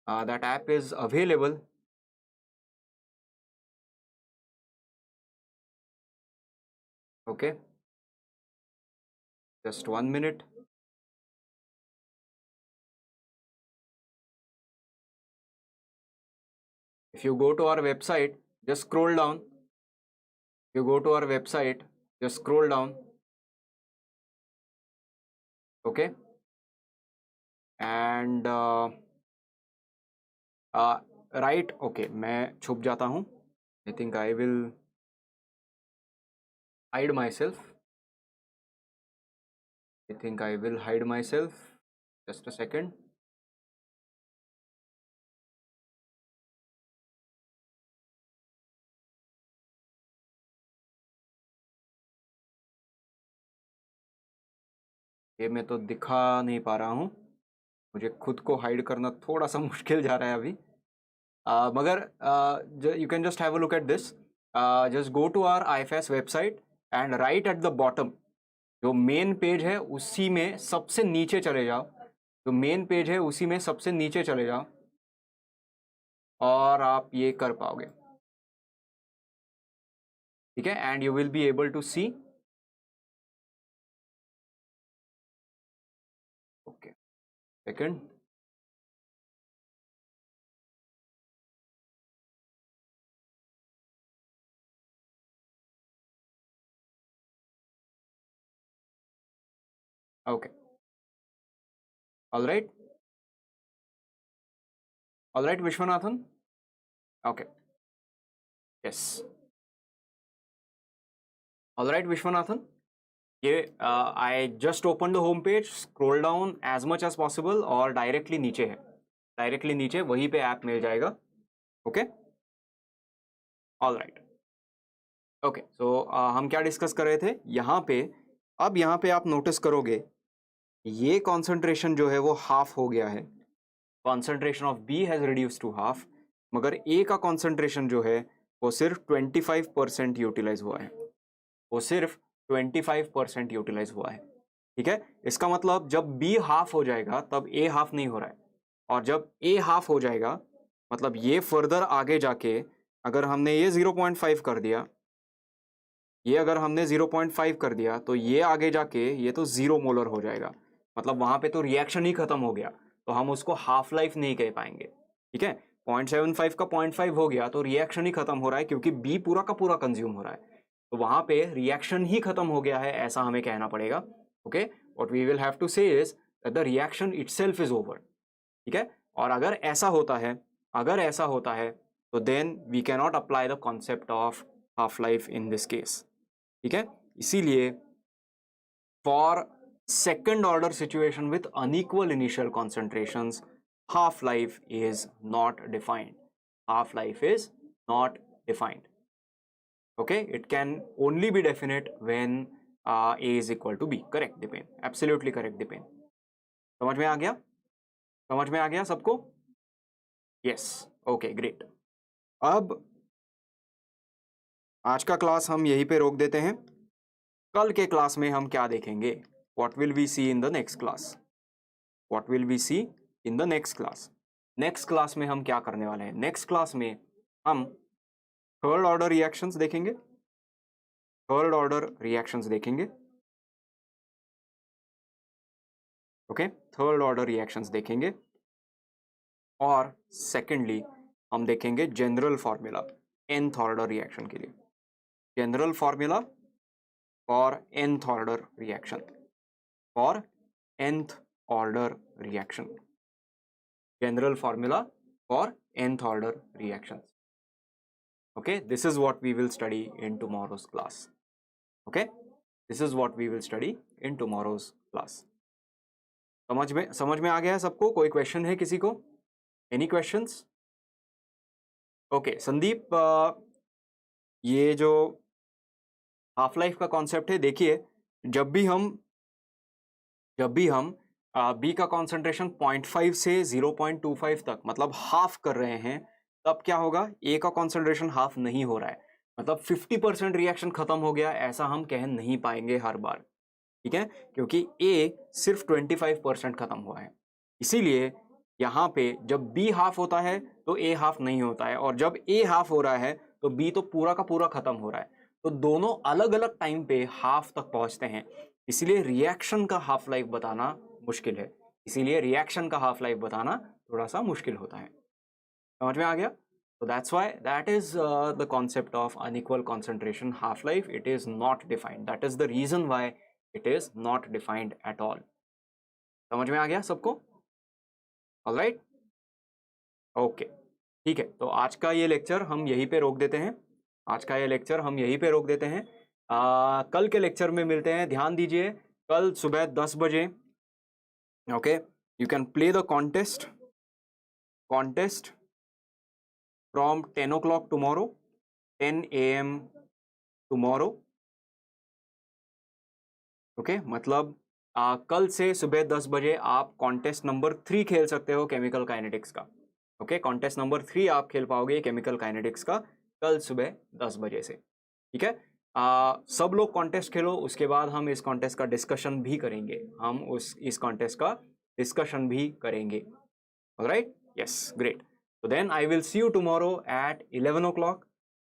[SPEAKER 1] That app is available. Okay. Just 1 minute. If you go to our website, just scroll down. If you go to our website, just scroll down. Okay. And right. Okay. मैं छुप जाता हूँ. I think I will hide myself. I think I will hide myself. Just a second. ये मैं तो दिखा नहीं पा रहा हूँ, मुझे खुद को हाइड करना थोड़ा सा मुश्किल जा रहा है अभी। मगर you can just have a look at this. Just go to our IFS website and right at the bottom, जो मेन पेज है उसी में सबसे नीचे चले जाओ। जो मेन पेज है उसी में सबसे नीचे चले जाओ और आप ये कर पाओगे, ठीक है? And you will be able to see. Okay, second. Okay, all right, Vishwanathan. Okay, yes, all right Vishwanathan. ये I just open the home page, scroll down as much as possible और डायरेक्टली नीचे है, डायरेक्टली नीचे वहीं पे ऐप मिल जाएगा। Okay, all right. Okay, so हम क्या डिस्कस कर रहे थे यहाँ पे? अब यहाँ पे आप नोटिस करोगे ये कॉन्सेंट्रेशन जो है वो हाफ हो गया है। Concentration of B has reduce to half, मगर ए का कॉन्सेंट्रेशन जो है वो सिर्फ 25% यूटिलाइज हुआ है। वो सिर्फ 25% यूटिलाइज हुआ है, ठीक है? इसका मतलब जब बी हाफ हो जाएगा तब ए हाफ नहीं हो रहा है, और जब ए हाफ हो जाएगा मतलब ये फर्दर आगे जाके अगर हमने ये 0.5 कर दिया, ये अगर हमने 0.5 कर दिया तो ये आगे जाके ये तो 0 मोलर हो जाएगा, मतलब वहां पे तो रिएक्शन ही खत्म हो गया, तो हम उसको हाफ लाइफ नहीं कह पाएंगे, ठीक है? 0.75 का 0.5 हो गया तो रिएक्शन ही खत्म हो रहा है, क्योंकि बी पूरा का पूरा कंज्यूम हो रहा है, तो वहां पे रिएक्शन ही खत्म हो गया है, ऐसा हमें कहना पड़ेगा। Okay, what we will have to say is that the reaction itself is over, ठीक है? और अगर ऐसा होता है, अगर ऐसा होता है तो then we can not apply the concept of half life in this case, ठीक है? इसीलिए for second order situation with unequal initial concentrations, half life is not defined. Half life is not defined. Okay, it can only be definite when A is equal to B. Correct, Dipen. Absolutely correct, Dipen. समझ में आ गया? समझ में आ गया सबको? Yes. Okay, great. अब आज का क्लास हम यहीं पे रोक देते हैं। कल के क्लास में हम क्या देखेंगे? What will we see in the next class? What will we see in the next class? Next class में हम क्या करने वाले हैं? नेक्स्ट क्लास में हम थर्ड ऑर्डर रिएक्शंस देखेंगे, थर्ड ऑर्डर रिएक्शंस देखेंगे। ओके, थर्ड ऑर्डर रिएक्शंस देखेंगे, और सेकेंडली हम देखेंगे general formula nth order reaction के लिए, general formula for nth order reaction, for nth order reaction, general formula for nth order reactions. Okay, this is what we will study in tomorrow's class. Okay, this is what we will study in tomorrow's class. समझ में आ गया है सबको? कोई क्वेश्चन है किसी को? Any questions? ओके संदीप, ये जो हाफ लाइफ का कॉन्सेप्ट है, देखिए जब भी हम बी का कॉन्सेंट्रेशन 0.5 से 0.25 तक मतलब हाफ कर रहे हैं, तब क्या होगा? ए का कॉन्सेंट्रेशन हाफ नहीं हो रहा है, मतलब 50% रिएक्शन खत्म हो गया, ऐसा हम कह नहीं पाएंगे हर बार, ठीक है, क्योंकि ए सिर्फ 25% खत्म हुआ है। इसीलिए यहाँ पे जब बी हाफ होता है तो ए हाफ नहीं होता है, और जब ए हाफ हो रहा है तो बी तो पूरा का पूरा खत्म हो रहा है, तो दोनों अलग अलग टाइम पे हाफ तक पहुंचते हैं। इसीलिए रिएक्शन का हाफ लाइफ बताना मुश्किल है, इसीलिए रिएक्शन का हाफ लाइफ बताना थोड़ा सा मुश्किल होता है। समझ में आ गया? So that's why that is the concept of unequal concentration half-life. It is not defined. That is the reason why it is not defined at all. समझ में आ गया सबको? All right? Okay. ठीक है, तो आज का ये लेक्चर हम यहीं पे रोक देते हैं। कल के लेक्चर में मिलते हैं। ध्यान दीजिए, कल सुबह 10 बजे, okay, you can play the contest from 10 o'clock tomorrow, 10 a.m. tomorrow, okay, मतलब कल से सुबह 10 बजे आप कॉन्टेस्ट नंबर 3 खेल सकते हो केमिकल काइनेटिक्स का। ओके, कॉन्टेस्ट नंबर 3 आप खेल पाओगे केमिकल काइनेटिक्स का कल सुबह 10 बजे से, ठीक है। सब लोग कॉन्टेस्ट खेलो, उसके बाद हम इस कॉन्टेस्ट का डिस्कशन भी करेंगे, ऑलराइट, यस, ग्रेट। तो then I will see you tomorrow at 11 o'clock।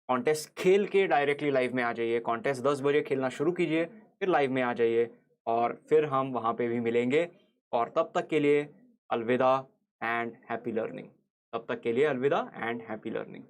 [SPEAKER 1] Contest खेल के डायरेक्टली लाइव में आ जाइए, कॉन्टेस्ट 10 बजे खेलना शुरू कीजिए, फिर लाइव में आ जाइए और फिर हम वहाँ पे भी मिलेंगे। और तब तक के लिए अलविदा एंड हैप्पी लर्निंग।